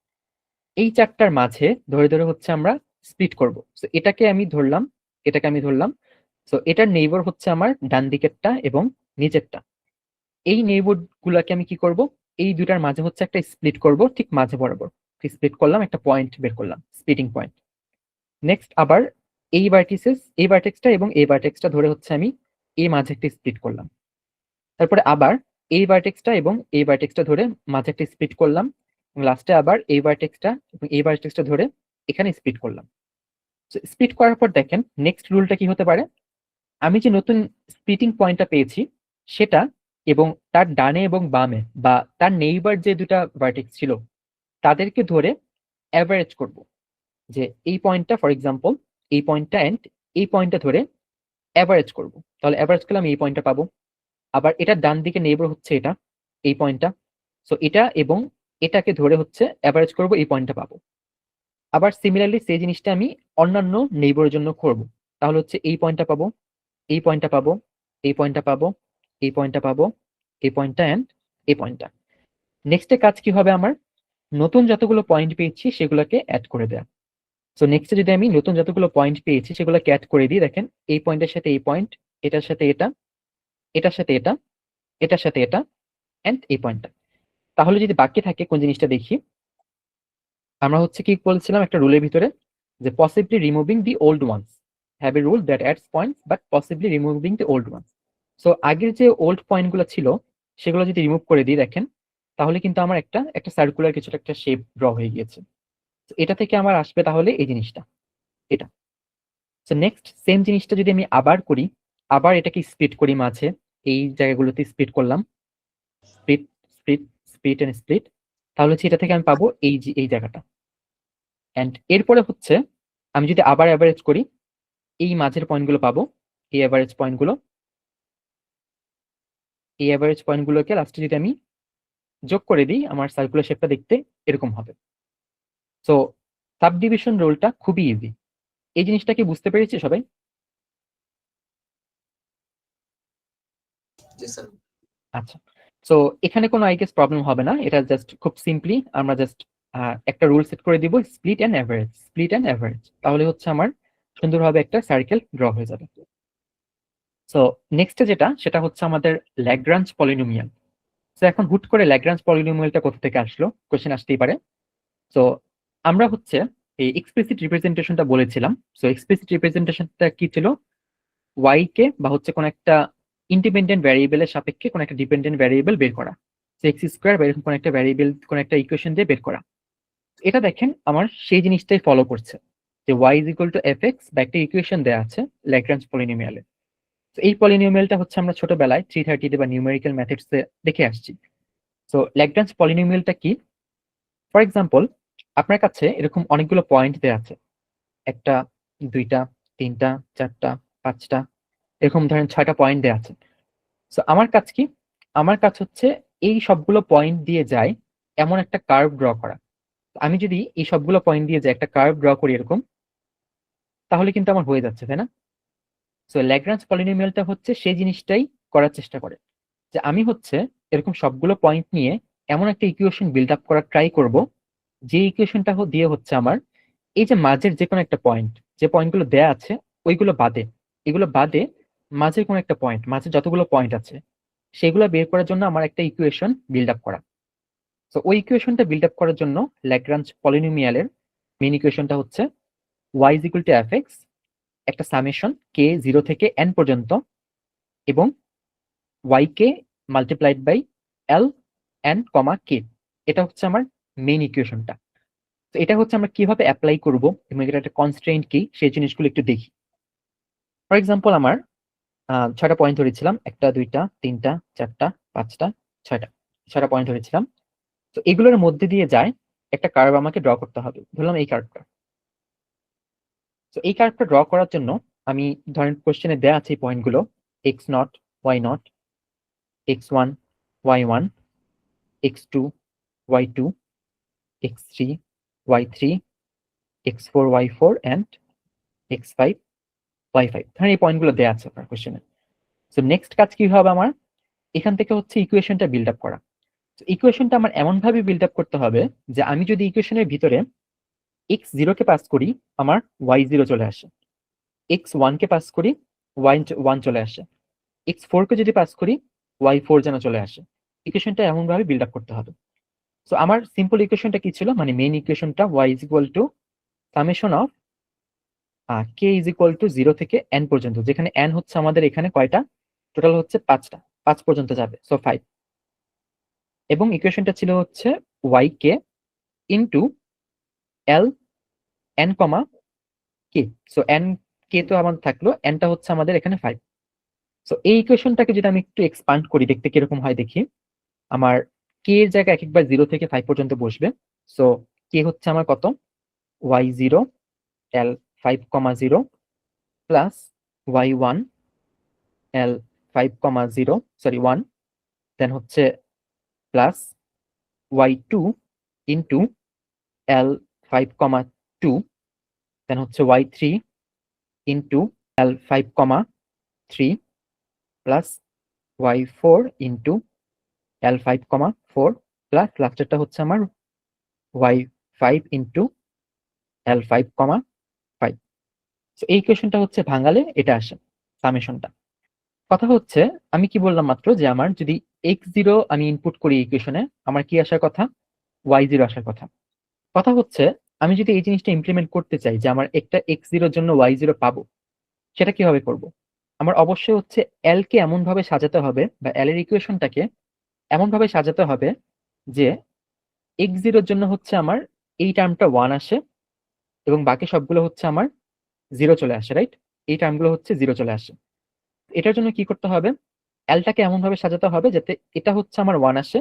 এই 4টার মাঝে ধরে ধরে হচ্ছে আমরা স্প্লিট করব। সো এটাকে আমি ধরলাম, এটাকে আমি ধরলাম। সো এটার নেইবার হচ্ছে আমার ডান দিকেরটা এবং নিচেরটা। এই নেইবার গুলাকে আমি কি করব, এই দুটার মাঝে হচ্ছে একটা স্প্লিট করব, ঠিক মাঝে বরাবর স্প্লিট করলাম, একটা পয়েন্ট বের করলাম, স্প্লিটিং পয়েন্ট। নেক্সট আবার এই ভার্টিসেস, এই ভার্টেক্সটা এবং এই ভার্টেক্সটা ধরে হচ্ছে আমি এই মাঝে একটা স্প্লিট করলাম। তারপরে আবার এই ভার্টেক্সটা এবং এই ভার্টেক্সটা ধরে মাঝে একটা স্প্লিট করলাম, এবং লাস্টে আবার এই ভার্টেক্সটা এবং এই ভার্টেক্সটা ধরে এখানে স্প্লিট করলাম। স্প্লিট করার পর দেখেন নেক্সট রুলটা কি হতে পারে, আমি যে নতুন স্প্লিটিং পয়েন্টটা পেয়েছি সেটা এবং তার ডানে এবং বামে বা তার নেইবার যে দুটা ভার্টেক্স ছিল তাদেরকে ধরে অ্যাভারেজ করব। যে এই পয়েন্টটা, ফর এক্সাম্পল এই পয়েন্টটা এন্ড এই পয়েন্টটা ধরে অ্যাভারেজ করব, তাহলে অ্যাভারেজ করলে আমি এই পয়েন্টটা পাবো। আবার এটার ডান দিকে নেইবার হচ্ছে এটা, এই পয়েন্টটা। সো এটা এবং এটাকে ধরে হচ্ছে অ্যাভারেজ করব, এই পয়েন্টটা পাবো। আবার সিমিলারলি সেই জিনিসটা আমি অন্যান্য নেইবারের জন্য করব, তাহলে হচ্ছে এই পয়েন্টটা পাবো, এই পয়েন্টটা পাবো, এই পয়েন্টটা পাবো, এই পয়েন্টটা পাবো, এই পয়েন্টটা এন্ড এই পয়েন্টটা। নেক্সটে কাজ কি হবে আমার, নতুন যতগুলো পয়েন্ট পেয়েছি সেগুলোকে অ্যাড করে দেয়া। সো নেক্সটে যদি আমি নতুন যতগুলো পয়েন্ট পেয়েছি সেগুলোকে অ্যাড করে দিই, দেখেন এই পয়েন্টের সাথে এই পয়েন্ট, এটার সাথে এটা, এটার সাথে এটা, এটার সাথে এটা এন্ড এই পয়েন্টটা। তাহলে যদি বাকি থাকে কোন জিনিসটা দেখি, আমরা হচ্ছে কি বলছিলাম একটা রুলের ভিতরে, যে possibly removing the old ones, have a rule that adds points but possibly removing the old ones. So আগের যে ওল্ড পয়েন্টগুলো ছিল সেগুলো যদি রিমুভ করে দিই দেখেন, তাহলে কিন্তু আমার একটা একটা সার্কুলার কিছুটা একটা শেপ ড্র হয়ে গিয়েছে। তো এটা থেকে আমার আসবে তাহলে এই জিনিসটা, এটা। সো নেক্সট সেম জিনিসটা যদি আমি আবার করি, আবার এটাকে স্প্লিট করি মাঝে, এই জায়গাগুলোতে স্প্লিট করলাম, split, split, split and split, তাহলে হচ্ছে এটা থেকে আমি পাবো এই যে এই জায়গাটা। এন্ড এরপরে হচ্ছে আমি যদি আবার অ্যাভারেজ করি, এই মাঝের পয়েন্টগুলো পাবো, এই অ্যাভারেজ পয়েন্টগুলো, এই অ্যাভারেজ পয়েন্টগুলোকে লাস্টে যদি আমি যোগ করে দিই, আমার সার্কুলার শেপটা দেখতে এরকম হবে। সো সাবডিভিশন রুলটা খুবই ইজি। এই জিনিসটা কি বুঝতে পেরেছি সবাই? আচ্ছা, সো এখানে কোনো আই গেস প্রবলেম হবে না, এটা জাস্ট খুব সিম্পলি আমরা জাস্ট একটা রুল সেট করে দিব, split and average, split and average, তাহলে হচ্ছে আমার সুন্দরভাবে একটা সার্কেল ড্র হয়ে যাবে। সো নেক্সটে যেটা, সেটা হচ্ছে আমাদের ল্যাগ্রাঞ্জ পলিনোমিয়াল। সো এখন হুট করে ল্যাগ্রাঞ্জ পলিনোমিয়ালটা কোথা থেকে আসলো, কোশ্চেন আসতেই পারে। সো আমরা হচ্ছে এই এক্সপ্লিসিট রিপ্রেজেন্টেশনটা বলেছিলাম। সো এক্সপ্লিসিট রিপ্রেজেন্টেশনটা কি ছিল, ওয়াই কে বা হচ্ছে কোন একটা ইন্ডিপেন্ডেন্ট ভ্যারিয়েবলের সাপেক্ষে কোন একটা ডিপেন্ডেন্ট ভ্যারিয়েবল বের করা, এক্স স্কোয়ার বা এরকম কোন একটা ভ্যারিয়েবল কোন একটা ইকুয়েশন দিয়ে বের করা। এটা দেখেন আমার সেই জিনিসটাই ফলো করছে, যে Y is equal to F X বা একটা ইকুয়েশন দেওয়া আছে ল্যাগ্রাঞ্জ পলিনোমিয়ালে। তো এই পলিনোমিয়ালটা হচ্ছে আমরা ছোটবেলায় 330 বা নিউমেরিক্যাল মেথডসে দেখে আসছি। তো ল্যাগ্রাঞ্জ পলিনোমিয়ালটা কি, ফর এক্সাম্পল আপনার কাছে এরকম অনেকগুলো পয়েন্ট দেওয়া আছে, একটা, দুইটা, 3টা 4টা 5টা এরকম ধরেন 6টা পয়েন্ট দেওয়া আছে। সো আমার কাজ কি? আমার কাজ হচ্ছে এই সবগুলো পয়েন্ট দিয়ে যায় এমন একটা কার্ভ ড্র করা। আমি যদি এই সবগুলো পয়েন্ট দিয়ে যাই একটা কার্ভ ড্র করি এরকম, তাহলে কিন্তু আমার হয়ে যাচ্ছে, তাই না? সো ল্যাগ্রাঞ্জ পলিনোমিয়ালটা হচ্ছে সেই জিনিসটাই করার চেষ্টা করে, যে আমি হচ্ছে এরকম সবগুলো পয়েন্ট নিয়ে এমন একটা ইকুয়েশন বিল্ড আপ করার ট্রাই করব, যে ইকুয়েশনটা দিয়ে হচ্ছে আমার এই যে মাঝের যে কোনো একটা পয়েন্ট, যে পয়েন্টগুলো দেয়া আছে ওইগুলো বাদে, এগুলো বাদে মাঝের কোনো একটা পয়েন্ট, মাঝে যতগুলো পয়েন্ট আছে সেগুলো বের করার জন্য আমার একটা ইকুয়েশন বিল্ড আপ করা। তো ওই ইকুয়েশনটা বিল্ড আপ করার জন্য ল্যাগ্রাঞ্জ পলিনোমিয়ালের মেইন ইকুয়েশনটা হচ্ছে y is equal to fx, একটা সামেশন কে 0 থেকে n পর্যন্ত, এবং y কে multiplied by l n comma k, এটা হচ্ছে আমার মেইন ইকুয়েশনটা। তো এটা হচ্ছে আমরা কিভাবে অ্যাপ্লাই করব এবং এটা একটা কনস্ট্রেইন্ট কি সেই জিনিসগুলো একটু দেখি। ফর এক্সাম্পল আমার 6টা পয়েন্ট ধরেছিলাম, 1টা 2টা 3টা 4টা 5টা 6টা, 6টা পয়েন্ট ধরেছিলাম। তো এগুলোর মধ্যে দিয়ে যায় একটা কার্ভ আমাকে ড্র করতে হবে, ধরলাম এই কার্ভটা। তো এই কার্ভটা ড্র করার জন্য আমি ধরেন কোশ্চেনে দেয়া আছে এই পয়েন্টগুলো x0 y0 x1 y1 x2 y2 x3 y3 x4 y4 and x5 y5, ধরেন এই পয়েন্টগুলো দেয়া আছে আপনার কোশ্চেনে। সো নেক্সট কাজ কি হবে আমার? এখান থেকে হচ্ছে ইকুয়েশনটা বিল্ড আপ করা। ইকুয়েশনটা আমার এমন ভাবে বিল্ড আপ করতে হবে যে আমি যদি ইকুয়েশনের ভিতরে x0 কে পাস করি আমার y0 চলে আসে, x1 কে পাস করি y1 চলে আসে, x4 কে যদি পাস করি y4 যেন চলে আসে। ইকুয়েশনটা এমন ভাবে বিল্ড আপ করতে হবে। সো আমার সিম্পল ইকুয়েশনটা কি ছিল, মানে মেইন ইকুয়েশনটা y is equal to summation of K is equal to 0 থেকে n পর্যন্ত, যেখানে n হচ্ছে আমাদের এখানে কয়টা, টোটাল হচ্ছে 5টা, 5 পর্যন্ত যাবে, সো 5। এবং ইকুয়েশনটা ছিল হচ্ছে y কে ইনটু l n কমা কে। সো n কে তো আমাদের থাকলো, nটা হচ্ছে আমাদের এখানে 5। সো এই ইকুয়েশনটাকে যদি আমি একটু এক্সপান্ড করি দেখতে কিরকম হয় দেখি। আমার কে এর জায়গায় এক একবার 0 থেকে 5 পর্যন্ত বসবে। সো কে হচ্ছে আমার কত, y0 l 5,0 plus y1 l 5,0 sorry 1, then হচ্ছে plus y2 into l 5,2, then হচ্ছে y3 into l 5,3 plus y4 into l 5,4 plus লাস্টেরটা হচ্ছে আমার y5 ইন্টু l 5,5। এই ইকুয়েশনটা হচ্ছে ভাঙালে এটা আসে সামেশনটা। কথা হচ্ছে আমি কি বললাম মাত্র, যে আমার যদি x0 আমি ইনপুট করি ইকুয়েশনে, আমার কি আসার কথা, y0 আসার কথা। কথা হচ্ছে আমি যদি এই জিনিসটা ইমপ্লিমেন্ট করতে চাই যে আমার একটা x0 এর জন্য y0 পাবো, সেটা কিভাবে করব? আমার অবশ্যই হচ্ছে l কে এমন ভাবে সাজাতে হবে, বা l এর ইকুয়েশনটাকে এমন ভাবে সাজাতে হবে যে x0 এর জন্য হচ্ছে আমার এই টার্মটা 1 আসে এবং বাকি সবগুলো হচ্ছে আমার 0 চলে আসে, রাইট? এই টার্মগুলো হচ্ছে 0 চলে আসে। এটার জন্য কি করতে হবে, এলটাকে এমন ভাবে সাজাতে হবে যাতে এটা হচ্ছে আমার 1 আসে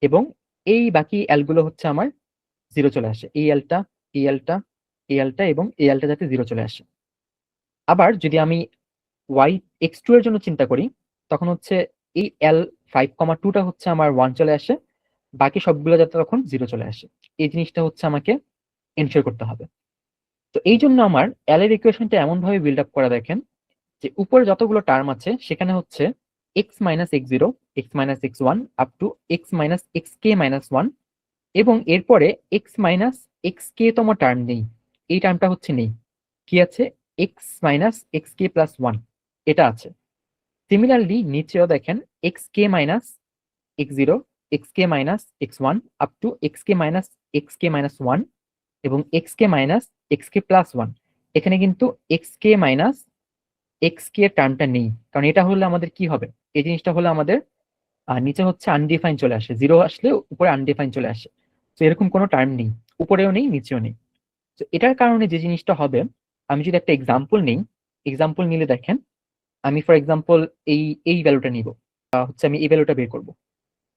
এবং এই বাকি এল গুলো হচ্ছে আমার 0 চলে আসে, এই এলটা এই এলটা এই এলটা এবং এই এলটা যাতে 0 চলে আসে। আবার যদি আমি y x2 এর জন্য চিন্তা করি, তখন হচ্ছে এই l 5,2টা হচ্ছে আমার 1 চলে আসে, বাকি সবগুলো যাতে তখন 0 চলে আসে। এই জিনিসটা হচ্ছে আমাকে এনশিওর করতে হবে। তো এই জন্য আমার এল এর ইকুয়েশনটা এমন ভাবে বিল্ড আপ করা, দেখেন যে উপরে যতগুলো টার্ম আছে সেখানে হচ্ছে x minus x0 x minus x1 up to x minus xk minus 1, এবং এরপরে x মাইনাস xk তম টার্ম নেই, এই টার্মটা হচ্ছে নেই। কি আছে, x মাইনাস xk প্লাস 1 এটা আছে। সিমিলারলি নিচেও দেখেন xk minus x0 xk minus x1 up to xk minus xk minus 1 এবং xk মাইনাস xk প্লাস 1, এখানে কিন্তু xk মাইনাস xk এর টার্মটা নেই, কারণ এটা হলে আমাদের কি হবে, এই জিনিসটা হলে আমাদের নিচে হচ্ছে আনডিফাইন চলে আসে, 0 আসলে উপরে আনডিফাইন চলে আসে। তো এরকম কোনো টার্ম নেই, উপরেও নেই নিচেও নেই। তো এটার কারণে যে জিনিসটা হবে, আমি যদি একটা এক্সাম্পল নিই, এক্সাম্পল নিলে দেখেন আমি ফর এক্সাম্পল এই এই ভ্যালুটা নিব, হচ্ছে আমি এই ভ্যালুটা বের করব।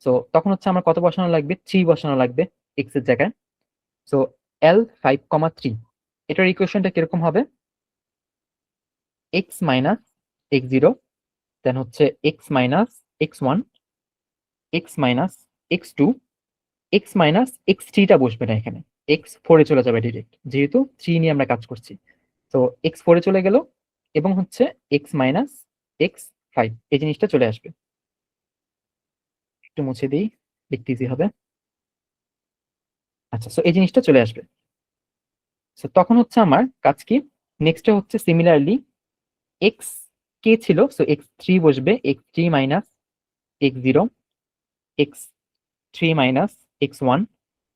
সো তখন হচ্ছে আমার কত বসানো লাগবে, 3 বসানো লাগবে এক্স এর জায়গায়। সো l 5,3, এটার ইকুয়েশনটা কিরকম হবে, x minus x zero, then হচ্ছে x minus x one, x minus x two, x minus x থ্রিটা বসবে না এখানে, এক্স ফোরে চলে যাবে ডিরেক্ট, যেহেতু থ্রি নিয়ে আমরা কাজ করছি। তো এক্স ফোরে চলে গেল এবং হচ্ছে এক্স মাইনাস এক্স ফাইভ এই জিনিসটা চলে আসবে। একটু মুছে দিই, লিখতে ইজি হবে। আচ্ছা, সো এই জিনিসটা চলে আসবে। সো তখন হচ্ছে আমার কাজ কি, নেক্সটে হচ্ছে সিমিলারলি এক্স কে ছিল, সো এক্স থ্রি বসবে, x three minus x zero, x three minus x one,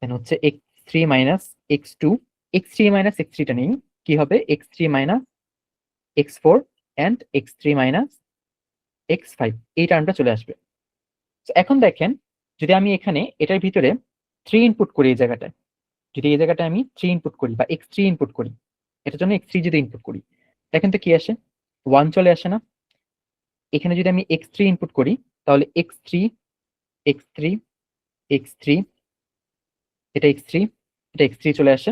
then হচ্ছে x three minus x two, x three minus x থ্রিটা নেই, কি হবে x three minus x four and x three minus x five, এই টার্মটা চলে আসবে। এখন দেখেন, যদি আমি এখানে এটার ভিতরে থ্রি ইনপুট করি, এই জায়গাটায় যদি এই জায়গাটায় আমি থ্রি ইনপুট করি বা এক্স থ্রি ইনপুট করি, এটার জন্য এক্স থ্রি যদি ইনপুট করি, দেখেন তো কি আসে, ওয়ান চলে আসে না? এখানে যদি আমি এক্স থ্রি ইনপুট করি, তাহলে X three, X three, X three, এটা এক্স থ্রি, এটা এক্স থ্রি চলে আসে।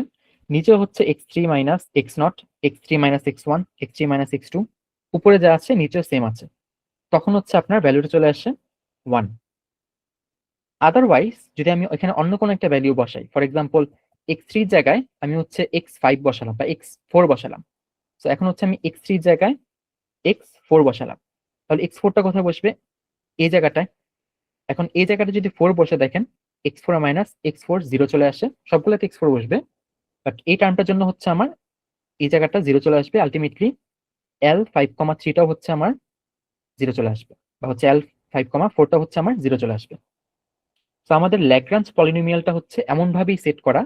নিচে হচ্ছে x three minus X naught, X three minus x one, X three minus x two, উপরে যা আছে নিচেও সেম আছে। তখন হচ্ছে আপনার ভ্যালুটা চলে আসে ওয়ান। আদারওয়াইজ যদি আমি এখানে অন্য কোনো একটা ভ্যালু বসাই, ফর এক্সাম্পল এক্স থ্রির জায়গায় আমি হচ্ছে এক্স ফাইভ বসালাম বা এক্স ফোর বসালাম, তো এখন হচ্ছে আমি এক্স থ্রির জায়গায় এক্স ফোর বসালাম, তাহলে এক্স ফোরটা কোথায় বসবে, এই জায়গাটায়। এখন এই জায়গাটা যদি ফোর বসে, দেখেন x four minus x four zero চলে আসে, সবগুলোতে এক্স ফোর বসবে, বাট এই টার্মটার জন্য হচ্ছে আমার এই জায়গাটা জিরো চলে আসবে। আলটিমেটলি এল ফাইভ কমা থ্রিটাও হচ্ছে আমার জিরো চলে আসবে, বা হচ্ছে এল ফাইভ কমা ফোরটা হচ্ছে আমার জিরো চলে আসবে। তো আমাদের ল্যাগ্রাঞ্জ পলিনোমিয়ালটা হচ্ছে এমন ভাবেই সেট করা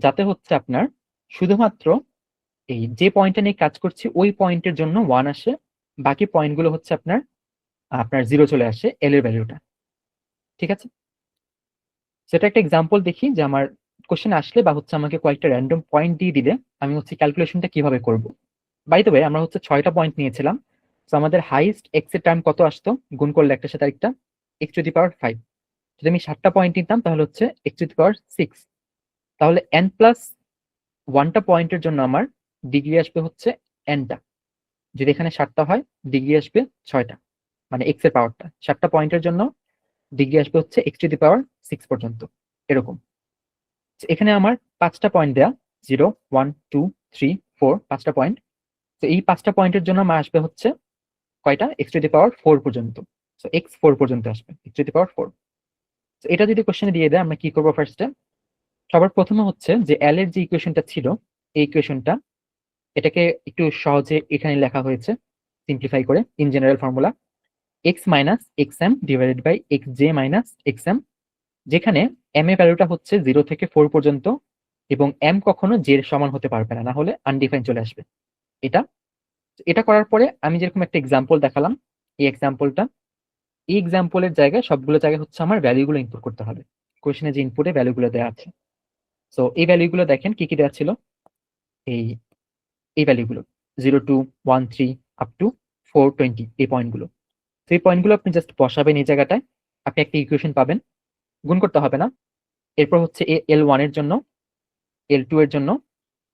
যাতে হচ্ছে আপনার শুধুমাত্র এই যে পয়েন্টটা নিয়ে কাজ করছি ওই পয়েন্টের জন্য ওয়ান আসে, বাকি পয়েন্টগুলো হচ্ছে আপনার আপনার জিরো চলে আসে এল এর ভ্যালুটা। ঠিক আছে, সেটা একটা এক্সাম্পল দেখি যে আমার কোশ্চেন আসলে বা হচ্ছে আমাকে কয়েকটা র্যান্ডম পয়েন্ট দিয়ে দিলে আমি হচ্ছে ক্যালকুলেশনটা কিভাবে করব। বাই দ্য ওয়ে, আমরা হচ্ছে 6টা পয়েন্ট নিয়েছিলাম। তো আমাদের হাইস্ট এক্স এর টার্ম কত আসতো গুণ করলে একটার সাথে আরেকটা, x to the power five. যদি আমি 7টা পয়েন্ট নিতাম তাহলে হচ্ছে x to the power six. তাহলে এন প্লাস ওয়ানটা পয়েন্টের জন্য আমার ডিগ্রি আসবে হচ্ছে এনটা। যদি এখানে 7টা হয়, ডিগ্রি আসবে 6টা, মানে এক্স এর পাওয়ারটা 7টা পয়েন্টের জন্য ডিগ্রি আসবে হচ্ছে x to the power six পর্যন্ত, এরকম। এখানে আমার 5টা পয়েন্ট দেয়া, 0, 1, 2, 3, 4, 5টা পয়েন্ট। তো এই 5টা পয়েন্টের জন্য আমার আসবে হচ্ছে কয়টা, x to the power four পর্যন্ত। তো এক্স ফোর পর্যন্ত আসবে, x to the power four. তো এটা যদি কোশ্চেনে দিয়ে দেয়, আমরা কি করবো ফার্স্টে, সবার প্রথমে হচ্ছে যে এল এর যে ইকুয়েশনটা ছিল এই ইকুয়েশনটা, এটাকে একটু সহজে এখানে লেখা হয়েছে সিম্পলিফাই করে in general formula, X minus X M divided by X J minus X M, যেখানে এম এর ভ্যালুটা হচ্ছে 0 থেকে 4 পর্যন্ত এবং এম কখনো জে এর সমান হতে পারবে না, না হলে আনডিফাইন চলে আসবে। এটা এটা করার পরে আমি যেরকম একটা এক্সাম্পল দেখালাম, এই এক্সাম্পলটা, এই এক্সাম্পলের জায়গায় সবগুলো জায়গায় হচ্ছে আমার ভ্যালুগুলো ইনপুট করতে হবে, কোশ্চেনে যে ইনপুটে ভ্যালুগুলো দেওয়া আছে। সো এই ভ্যালুগুলো দেখেন কি কি দেওয়া ছিল, এই এই ভ্যালুগুলো 0, 2, 1, 3 আপ টু 420, এই পয়েন্টগুলো। তো এই পয়েন্টগুলো আপনি জাস্ট বসাবেন এই জায়গাটায়, আপনি একটা ইকুয়েশন পাবেন, গুণ করতে হবে না। এরপর হচ্ছে এল ওয়ান এর জন্য, এল টু এর জন্য,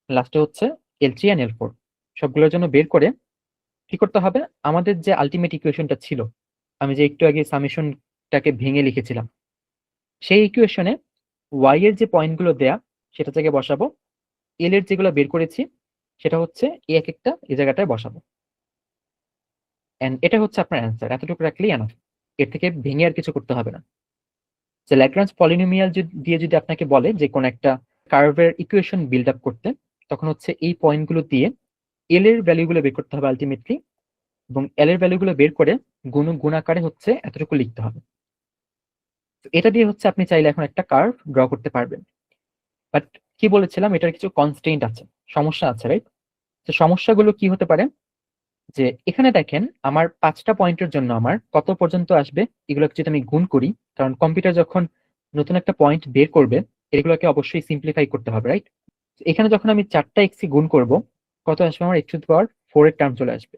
লাস্টে হচ্ছে L three and L four, সবগুলোর জন্য বের করে কি করতে হবে, আমাদের যে আলটিমেট ইকুয়েশনটা ছিল, আমি যে একটু আগে সামেশনটাকে ভেঙে লিখেছিলাম, সেই ইকুয়েশনে ওয়াই এর যে পয়েন্টগুলো দেয়া সেটা থেকে বসাবো, এল এর যেগুলো বের করেছি সেটা হচ্ছে এই এক একটা এই জায়গাটায় বসাবো, এন্ড এটা হচ্ছে আপনার অ্যান্সার। এতটুকু রাখলেই এনাফ, এর থেকে ভেঙে আর কিছু করতে হবে না। যে ল্যাগ্রাঞ্জ পলিনোমিয়াল দিয়ে যদি আপনাকে বলে যে কোন একটা কার্ভের ইকুয়েশন বিল্ড আপ করতে, তখন হচ্ছে এই পয়েন্টগুলো দিয়ে এল এর ভ্যালুগুলো বের করতে হবে আলটিমেটলি, এবং এল এর ভ্যালুগুলো বের করে গুণাকারে হচ্ছে এতটুকু লিখতে হবে। তো এটা দিয়ে হচ্ছে আপনি চাইলে এখন একটা কার্ভ ড্র করতে পারবেন। বাট কি বলেছিলাম, এটার কিছু কনস্ট্রেইন্ট আছে, সমস্যা আছে, রাইট? তো সমস্যাগুলো কি হতে পারে, যে এখানে দেখেন আমার 5টা পয়েন্টের জন্য আমার কত পর্যন্ত আসবে, এগুলোকে যদি আমি গুণ করি, কারণ কম্পিউটার যখন নতুন একটা পয়েন্ট বের করবে এগুলোকে অবশ্যই সিম্পলিফাই করতে হবে, রাইট? এখানে যখন আমি 4টা এক্স গুণ করব, কত আসবে আমার, x to the power four এর টার্ম চলে আসবে।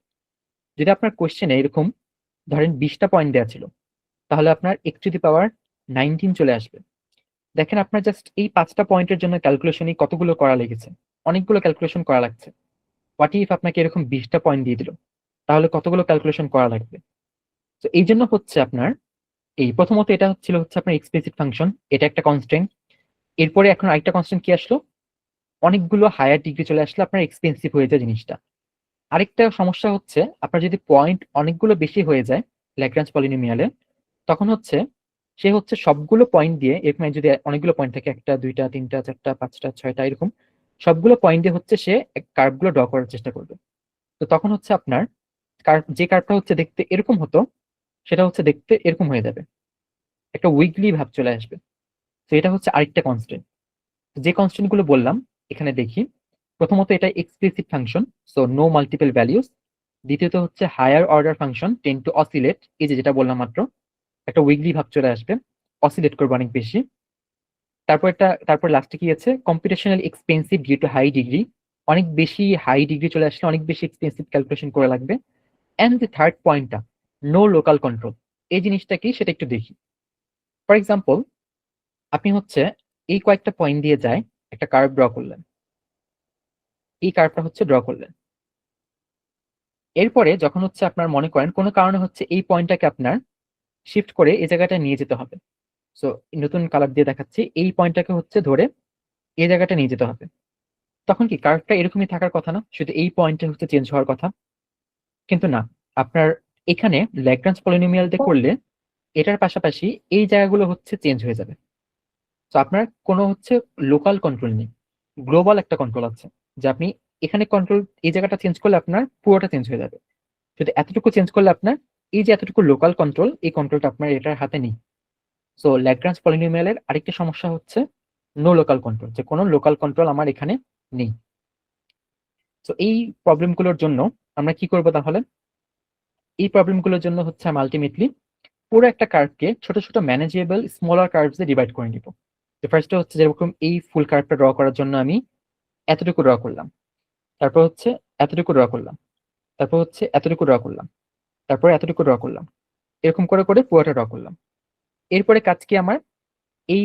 যদি আপনার কোশ্চেনে এরকম ধরেন 20টা পয়েন্ট দেওয়া ছিল, তাহলে আপনার এক্স টু দি পাওয়ার 19 চলে আসবে। দেখেন আপনার জাস্ট এই 5টা পয়েন্টের জন্য ক্যালকুলেশনই কতগুলো করা লেগেছে, অনেকগুলো ক্যালকুলেশন করা লাগছে। হোয়াট ইফ আপনাকে এরকম 20টা পয়েন্ট দিয়ে দিল, তাহলে কতগুলো ক্যালকুলেশন করা লাগবে। তো এই জন্য হচ্ছে আপনার এই প্রথমত এটা ছিল হচ্ছে আপনার এক্সপ্লিসিট ফাংশন, এটা একটা কনস্ট্যান্ট। এরপরে এখন আরেকটা কনস্ট্যান্ট কি আসলো, অনেকগুলো হায়ার ডিগ্রি চলে আসলে আপনার এক্সপেন্সিভ হয়ে যায় জিনিসটা। আরেকটা সমস্যা হচ্ছে আপনার যদি পয়েন্ট অনেকগুলো বেশি হয়ে যায় ল্যাগ্রাঞ্জ পলিনোমিয়ালে, তখন হচ্ছে সে হচ্ছে সবগুলো পয়েন্ট দিয়ে, এরকম যদি অনেকগুলো পয়েন্ট থাকে, একটা দুইটা তিনটা চারটা পাঁচটা ছয়টা এরকম, সবগুলো পয়েন্ট দিয়ে হচ্ছে সে কার্ভগুলো ড্র করার চেষ্টা করবে। তো তখন হচ্ছে আপনার যে কার্ভটা হচ্ছে দেখতে এরকম হতো, সেটা হচ্ছে দেখতে এরকম হয়ে যাবে, একটা উইগলি ভাব চলে আসবে। তো এটা হচ্ছে আরেকটা কনস্ট্যান্ট। যে কনস্ট্যান্ট গুলো বললাম এখানে দেখি, প্রথমত এটা explicit function, so no multiple values. দ্বিতীয়ত হচ্ছে higher order function tend to oscillate, এই যে যেটা বললাম মাত্র, একটা উইগলি ভাব চলে আসবে, অসিলেট করবে অনেক বেশি। তারপর লাস্টে কি আছে, computational expensive due to high degree, অনেক বেশি হাই ডিগ্রি চলে আসলে অনেক বেশি এক্সপেন্সিভ ক্যালকুলেশন করা লাগবে। অ্যান্ড দি থার্ড পয়েন্টটা, নো লোকাল কন্ট্রোল। এই জিনিসটা কি সেটা একটু দেখি। ফর এক্সাম্পল, আপনি হচ্ছে এই কয়েকটা পয়েন্ট দিয়ে যায় একটা কার্ভ ড্র করলেন, এই কার্ভটা হচ্ছে ড্র করলেন। এরপরে যখন হচ্ছে আপনার মনে করেন কোনো কারণে হচ্ছে এই পয়েন্টটাকে আপনার শিফট করে এই জায়গাটা নিয়ে যেতে হবে, সো নতুন কালার দিয়ে দেখাচ্ছি, এই পয়েন্টটাকে হচ্ছে ধরে এই জায়গাটা নিয়ে যেতে হবে, তখন কি কার্ভটা এরকমই থাকার কথা না, শুধু এই পয়েন্টে হচ্ছে চেঞ্জ হওয়ার কথা? কিন্তু না, আপনার এখানে ল্যাগ্রাঞ্জ পলিনোমিয়াল দিয়ে করলে এটার পাশাপাশি এই জায়গাগুলো হচ্ছে চেঞ্জ হয়ে যাবে। তো আপনার কোনো হচ্ছে লোকাল কন্ট্রোল নেই, গ্লোবাল একটা কন্ট্রোল আছে, যে আপনি এখানে কন্ট্রোল, এই জায়গাটা চেঞ্জ করলে আপনার পুরোটা চেঞ্জ হয়ে যাবে, যদি এতটুকু চেঞ্জ করলে আপনার এই যে এতটুকু লোকাল কন্ট্রোল, এই কন্ট্রোলটা আপনার এটার হাতে নেই। সো ল্যাগ্রাঞ্জ পলিনোমিয়ালের আরেকটা সমস্যা হচ্ছে নো লোকাল কন্ট্রোল, যে কোনো লোকাল কন্ট্রোল আমার এখানে নেই। তো এই প্রবলেমগুলোর জন্য আমরা কি করব তাহলে, এই প্রবলেমগুলোর জন্য হচ্ছে আমি আলটিমেটলি পুরো একটা কার্ভকে ছোট ছোট ম্যানেজেবল স্মলার কার্ভসে ডিভাইড করে নিব। তো ফার্স্টে হচ্ছে যেরকম এই ফুল কার্ভটা ড্র করার জন্য আমি এতটুকু ড্র করলাম, তারপর হচ্ছে এতটুকু ড্র করলাম, তারপর হচ্ছে এতটুকু ড্র করলাম, তারপর এতটুকু ড্র করলাম, এরকম করে করে পুরোটা ড্র করলাম। এরপরে কাজ কি আমার, এই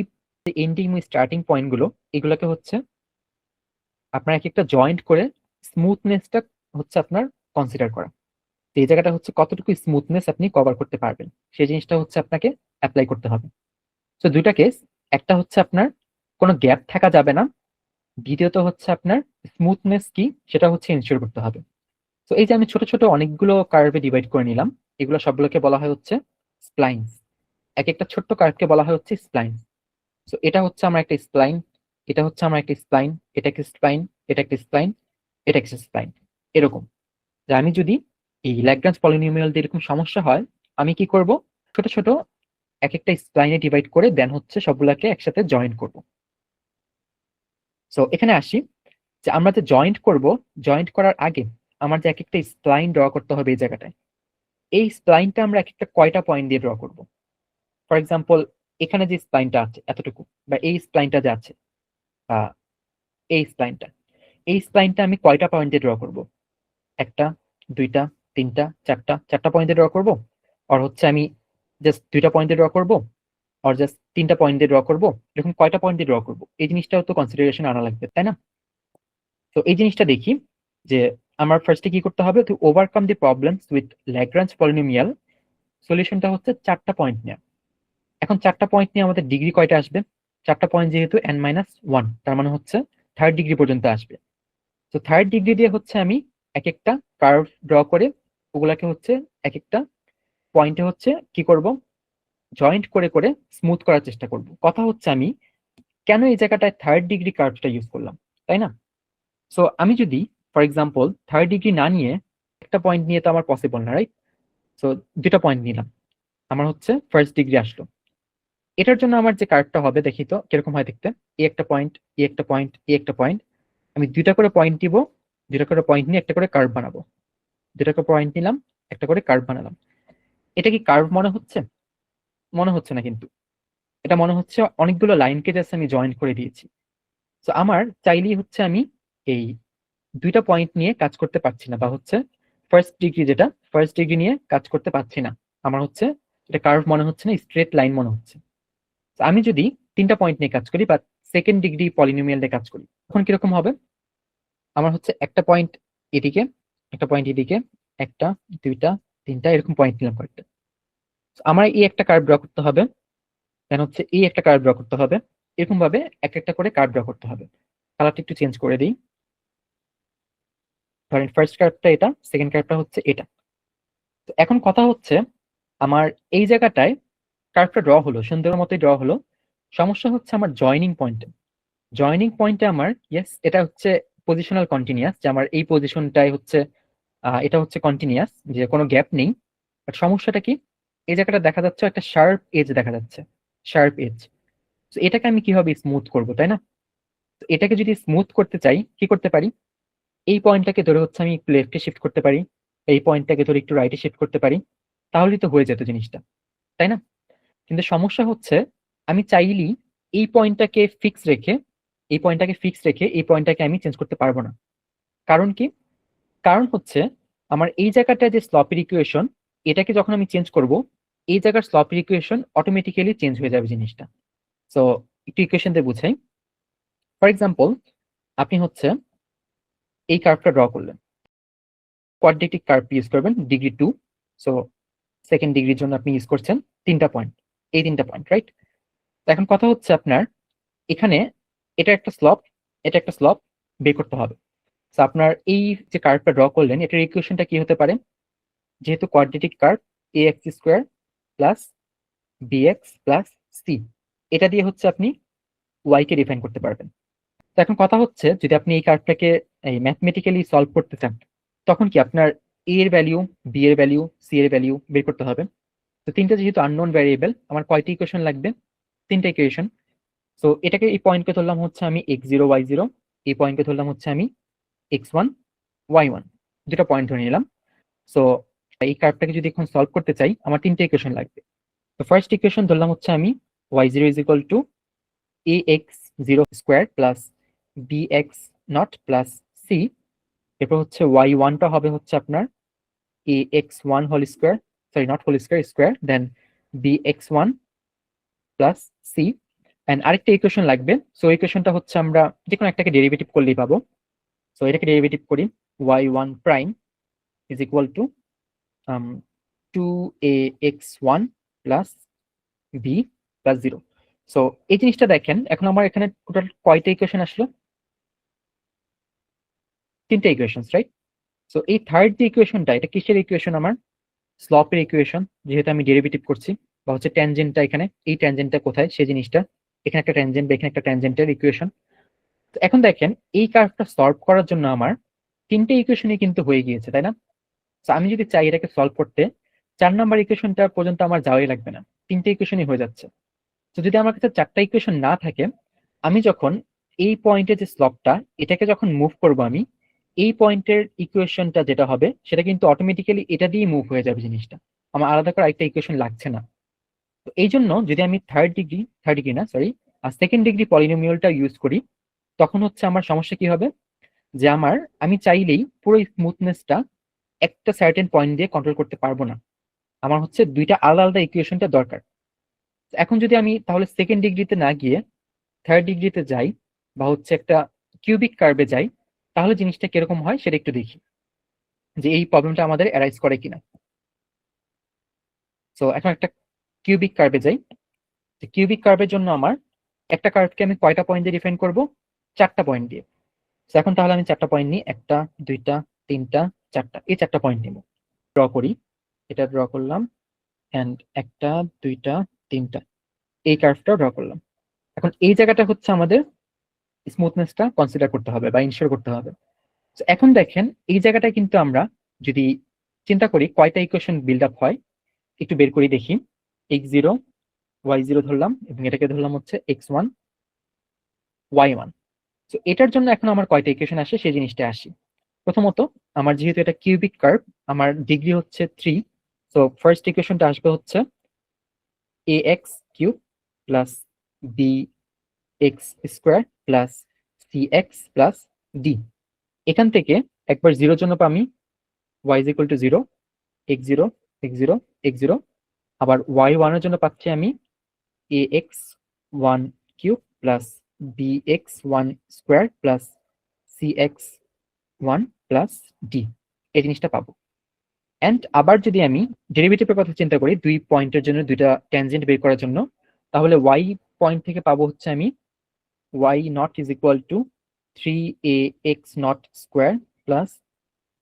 এন্ডিং স্টার্টিং পয়েন্ট গুলো, এগুলোকে হচ্ছে আপনার এক একটা জয়েন্ট করে স্মুথনেসটা হচ্ছে আপনার কনসিডার করা, তো এই জায়গাটা হচ্ছে কতটুকু স্মুথনেস আপনি কভার করতে পারবেন, সেই জিনিসটা হচ্ছে আপনাকে অ্যাপ্লাই করতে হবে। তো দুইটা কেস, একটা হচ্ছে আপনার কোনো গ্যাপ থাকা যাবে না, দ্বিতীয়ত হচ্ছে আপনার স্মুথনেস কি সেটা হচ্ছে এনশিওর করতে হবে। তো এই যে আমি ছোট ছোট অনেকগুলো কার্ভে ডিভাইড করে নিলাম, এগুলো সবগুলোকে বলা হয় হচ্ছে স্প্লাইন্স। এক একটা ছোট্ট কার্ভকে বলা হয় হচ্ছে স্প্লাইন্স। তো এটা হচ্ছে আমার একটা স্প্লাইন, এটা হচ্ছে আমার একটা স্প্লাইন, এটা একটা স্প্লাইন, এটা একটা স্প্লাইন, এটা একটা স্প্লাইন, এরকম। যে আমি যদি এই ল্যাগ্রাঞ্জ পলিনোমিয়াল দিয়ে এরকম সমস্যা হয়, আমি কি করব, ছোট ছোট এক একটা স্প্লাইনে ডিভাইড করে দেন হচ্ছে সবগুলাকে একসাথে জয়েন করব। সো এখানে আসি, যে আমরা যে জয়েন্ট করব, জয়েন্ট করার আগে আমার যে এক একটা স্প্লাইন ড্র করতে হবে এই জায়গাটায়, এই স্প্লাইনটা আমরা এক একটা কয়টা পয়েন্ট দিয়ে ড্র করব। ফর এক্সাম্পল, এখানে যে স্প্লাইনটা আছে এতটুকু, বা এই স্প্লাইনটা যে আছে, আহ, এই স্প্লাইনটা, এই স্প্লাইনটা আমি কয়টা পয়েন্ট দিয়ে ড্র করব, একটা, দুইটা, তিনটা, চারটা, চারটা পয়েন্ট দিয়ে ড্র করব, আর হচ্ছে আমি জাস্ট দুইটা পয়েন্ট দিয়ে ড্র করব, আর জাস্ট তিনটা পয়েন্ট দিয়ে ড্র করব, এরকম কয়টা পয়েন্ট দিয়ে ড্র করব, এই জিনিসটাও তো কনসিডারেশন আনা লাগবে, তাই না? তো এই জিনিসটা দেখি, যে আমার ফার্স্টে কি করতে হবে, to overcome the problems with Lagrange polynomial, সলিউশনটা হচ্ছে চারটা পয়েন্ট নেওয়া। এখন চারটা পয়েন্ট নিয়ে আমাদের ডিগ্রি কয়টা আসবে, চারটা পয়েন্ট যেহেতু n-1, তার মানে হচ্ছে থার্ড ডিগ্রি পর্যন্ত আসবে। তো থার্ড ডিগ্রি দিয়ে হচ্ছে আমি এক একটা কার্ভ ড্র করে ওগুলাকে হচ্ছে এক একটা পয়েন্টে হচ্ছে কি করব, জয়েন্ট করে করে স্মুথ করার চেষ্টা করব। কথা হচ্ছে আমি কেন এই জায়গাটায় থার্ড ডিগ্রি কার্ভটা ইউজ করলাম, তাই না? সো আমি যদি ফর এক্সাম্পল থার্ড ডিগ্রি না নিয়ে একটা পয়েন্ট নিয়ে, তো আমার পসিবল না, রাইট? সো দুটা পয়েন্ট নিলাম, আমার হচ্ছে ফার্স্ট ডিগ্রি আসলো। এটার জন্য আমার যে কার্ভটা হবে দেখি তো কিরকম হয় দেখতে, এ একটা পয়েন্ট, এ একটা পয়েন্ট, এ একটা পয়েন্ট, আমি দুইটা করে পয়েন্ট দিব, দুইটা করে পয়েন্ট নিয়ে একটা করে কার্ভ বানাবো, দুইটা করে পয়েন্ট নিলাম, একটা করে কার্ভ বানালাম। এটা কি কার্ভ মনে হচ্ছে? মনে হচ্ছে না কিন্তু, এটা মনে হচ্ছে অনেকগুলো লাইনকে জাস্ট আমি জয়েন করে দিয়েছি। তো আমার চাইলেই হচ্ছে আমি এই দুইটা পয়েন্ট নিয়ে কাজ করতে পারছি না, বা হচ্ছে ফার্স্ট ডিগ্রি, যেটা ফার্স্ট ডিগ্রি নিয়ে কাজ করতে পারছি না। আমার হচ্ছে এটা কার্ভ মনে হচ্ছে না, স্ট্রেট লাইন মনে হচ্ছে। তো আমি যদি তিনটা পয়েন্ট নিয়ে কাজ করি বা সেকেন্ড ডিগ্রি পলিনোমিয়াল নিয়ে কাজ করি, তখন কিরকম হবে, আমার হচ্ছে একটা পয়েন্ট এদিকে, একটা পয়েন্ট এদিকে, একটা, দুইটা, তিনটা, এরকম পয়েন্ট নিলাম কয়েকটা। আমার এই একটা কার্ভ ড্র করতে হবে, দেন হচ্ছে এই একটা কার্ভ ড্র করতে হবে, এরকম ভাবে এক একটা করে কার্ভ ড্র করতে হবে। কালারটা একটু চেঞ্জ করে দিই। ধরেন ফার্স্ট কার্ভটা এটা, সেকেন্ড কার্ভটা হচ্ছে এটা। তো এখন কথা হচ্ছে, আমার এই জায়গাটায় কার্ভটা ড্র হলো, সুন্দর মতোই ড্র হলো। সমস্যা হচ্ছে আমার জয়নিং পয়েন্টে। জয়নিং পয়েন্টে আমার ইয়েস, এটা হচ্ছে পজিশনাল কন্টিনিউয়াস, যে আমার এই পজিশনটাই হচ্ছে এটা হচ্ছে কন্টিনিউয়াস, যে কোনো গ্যাপ নেই। বাট সমস্যাটা কি, এই জায়গাটা দেখা যাচ্ছে একটা শার্প এজ দেখা যাচ্ছে, শার্প এজ। তো এটাকে আমি কিভাবে স্মুথ করব, তাই না? তো এটাকে যদি স্মুথ করতে চাই, কি করতে পারি? এই পয়েন্টটাকে ধরে হচ্ছে আমি একটু লেফটে শিফট করতে পারি, এই পয়েন্টটাকে ধরে একটু রাইটে শিফট করতে পারি, তাহলেই তো হয়ে যেত জিনিসটা, তাই না? কিন্তু সমস্যা হচ্ছে, আমি চাইলেই এই পয়েন্টটাকে ফিক্স রেখে, এই পয়েন্টটাকে ফিক্স রেখে এই পয়েন্টটাকে আমি চেঞ্জ করতে পারবো না। কারণ কি? কারণ হচ্ছে, আমার এই জায়গাটা যে স্লপের ইকুয়েশন, এটাকে যখন আমি চেঞ্জ করব, এই জায়গার স্লপের ইকুয়েশন অটোমেটিক্যালি চেঞ্জ হয়ে যাবে জিনিসটা। সো একটু ইকুয়েশন দিয়ে বুঝাই। ফর এক্সাম্পল, আপনি হচ্ছে এই কার্ভটা ড্র করলেন, কোয়াড্রেটিক কার্ভ ইউজ করবেন ডিগ্রি 2। সো সেকেন্ড ডিগ্রির জন্য আপনি ইউজ করছেন তিনটা পয়েন্ট, এই তিনটা পয়েন্ট, রাইট? এখন কথা হচ্ছে আপনার এখানে এটা একটা স্লপ, এটা একটা স্লপ বের করতে হবে। তো আপনার এই যে কার্ভটা ড্র করলেন, এটার ইকুয়েশনটা কি হতে পারে? যেহেতু quadratic curve, a x square plus b x plus c, এটা দিয়ে হচ্ছে আপনি ওয়াই কে ডিফাইন করতে পারবেন। তো এখন কথা হচ্ছে, যদি আপনি এই কার্ভটাকে এই ম্যাথমেটিক্যালি সলভ করতে চান, তখন কি আপনার এ এর ভ্যালিউ, বি এর ভ্যালিউ, সি এর ভ্যালিউ বের করতে হবে। তো তিনটা যেহেতু আননোন ভ্যারিয়েবল, আমার কয়টা ইকুয়েশন লাগবে? তিনটা ইকুয়েশন। সো এটাকে, এই পয়েন্টকে ধরলাম হচ্ছে আমি x0 y0, এই পয়েন্টকে ধরলাম হচ্ছে আমি x1 y1, দুটা পয়েন্ট ধরে নিলাম। সো এই কার্ভটাকে যদি এখন সলভ করতে চাই, আমার তিনটা ইকুয়েশন লাগবে। তো ফার্স্ট ইকুয়েশন ধরলাম হচ্ছে আমি y0 is equal to ax0 square plus bx naught plus C. এরপর হচ্ছে y1টা হবে হচ্ছে আপনার ax1 whole square, sorry not whole square, square, then bx1 plus C. And আরেকটা ইকুয়েশন লাগবে। সো ইকুয়েশনটা হচ্ছে আমরা যে কোনো একটাকে ডেরিভেটিভ করলেই পাবো। সো এটাকে ডেরিভেটিভ করি, y1 prime is equal two 2ax1 plus b plus 0। So এই জিনিসটা দেখেন, এখন আমার এখানে টোটাল কয়টা ইকুয়েশন আসলো? তিনটা ইকুয়েশন, রাইট? সো এই থার্ড যে ইকুয়েশনটা, এটা কিসের ইকুয়েশন? আমার স্লপের ইকুয়েশন, যেহেতু আমি ডেরিভেটিভ করছি। বা হচ্ছে ট্যানজেন্টটা, এখানে এই ট্যানজেন্টটা কোথায় সেই জিনিসটা, এখানে একটা ট্যানজেন্ট, এখানে একটা ট্যানজেন্টের ইকুয়েশন। তো এখন দেখেন, এই কার্ভটা সলভ করার জন্য আমার তিনটে ইকুয়েশনই কিন্তু হয়ে গিয়েছে, তাই না? তো আমি যদি চাই এটাকে সলভ করতে, 4 নাম্বার ইকুয়েশনটা পর্যন্ত আমার যাওয়াই লাগবে না, তিনটে ইকুয়েশনই হয়ে যাচ্ছে। তো যদি আমার কাছে 4টা ইকুয়েশন না থাকে, আমি যখন এই পয়েন্টের যে স্লপটা, এটাকে যখন মুভ করব আমি, এই পয়েন্টের ইকুয়েশনটা যেটা হবে, সেটা কিন্তু অটোমেটিক্যালি এটা দিয়ে মুভ হয়ে যাবে জিনিসটা। আমার আলাদা করে আরেকটা ইকুয়েশন লাগছে না। তো এই জন্য যদি আমি থার্ড ডিগ্রি না সরি, সেকেন্ড ডিগ্রি পলিনোমিয়ালটা ইউজ করি, তখন হচ্ছে আমার সমস্যা কি হবে, যে আমি চাইলেই পুরো স্মুথনেসটা একটা সার্টেন পয়েন্ট দিয়ে কন্ট্রোল করতে পারবো না। আমার হচ্ছে দুইটা আলাদা আলাদা ইকুয়েশনটা দরকার। এখন যদি আমি তাহলে সেকেন্ড ডিগ্রিতে না গিয়ে থার্ড ডিগ্রিতে যাই, বা হচ্ছে একটা কিউবিক কার্ভে যাই, তাহলে জিনিসটা কিরকম হয় সেটা একটু দেখি, যে এই প্রবলেমটা আমাদের অ্যারাইজ করে কিনা। সো এখন একটা কিউবিক কার্ভে যাই। কিউবিক কার্ভের জন্য আমার একটা কার্ভকে আমি কয়টা পয়েন্ট দিয়ে ডিফাইন করব? 4টা পয়েন্ট দিয়ে। তো এখন তাহলে আমি 4টা পয়েন্ট নিই, একটা, দুইটা, তিনটা, চারটা, এই 4টা পয়েন্ট নিব। ড্র করি, এটা ড্র করলাম, এন্ড একটা, দুইটা, তিনটা, এই কার্ভটাও ড্র করলাম। এখন এই জায়গাটা হচ্ছে আমাদের স্মুথনেসটা কনসিডার করতে হবে বা ইনশিওর করতে হবে। তো এখন দেখেন, এই জায়গাটায় কিন্তু আমরা যদি চিন্তা করি কয়টা ইকুয়েশন বিল্ড আপ হয়, একটু বের করি দেখি। x0 y0 ধরলাম, এবং এটাকে ধরলাম হচ্ছে x1 y1। তো এটার জন্য এখন আমার কয়টা ইকুয়েশন আসে সেই জিনিসটা আসি। প্রথমত, আমার যেহেতু এটা কিউবিক কার্ভ, আমার ডিগ্রি হচ্ছে 3। তো ফার্স্ট ইকুয়েশনটা আসবে হচ্ছে ax³ plus bx² plus cx+d। এখান থেকে একবার 0-র জন্য পাই আমি y is equal to 0, x0 x0 x0। আবার y1 এর জন্য পাচ্ছি আমি ax1³ plus bx1² plus cx1 plus d, এই জিনিসটা পাবো। এন্ড আবার যদি আমি ডেরিভেটিভের কথা চিন্তা করি, 2 পয়েন্টের জন্য দুইটা ট্যানজেন্ট বের করার জন্য, তাহলে y পয়েন্ট থেকে পাবো হচ্ছে আমি y naught is equal to 3ax naught square plus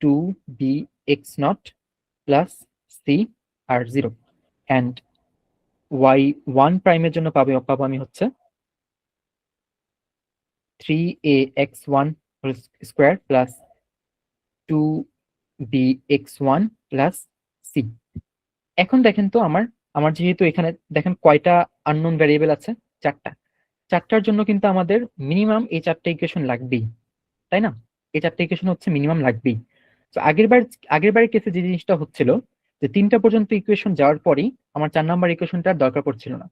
2bx naught plus c আর 0, এন্ড y1 প্রাইমের জন্য পাবো আমি হচ্ছে 3ax1 square plus 2bx1 plus c। এখন দেখেন তো আমার আমার যেহেতু এখানে দেখেন কয়টা আননোন ভ্যারিয়েবল আছে, চারটার জন্য কিন্তু আমাদের মিনিমাম এই চারটা ইকুয়েশন লাগবেই, তাই না? এই চারটা ইকুয়েশন হচ্ছে মিনিমাম লাগবেই। তো আগের বারের কেসে যে জিনিসটা হচ্ছিল যে 3টা পর্যন্ত ইকুয়েশন যাওয়ার পরেই আমার 4 নাম্বার ইকুয়েশনটার দরকার পড়ছিল না,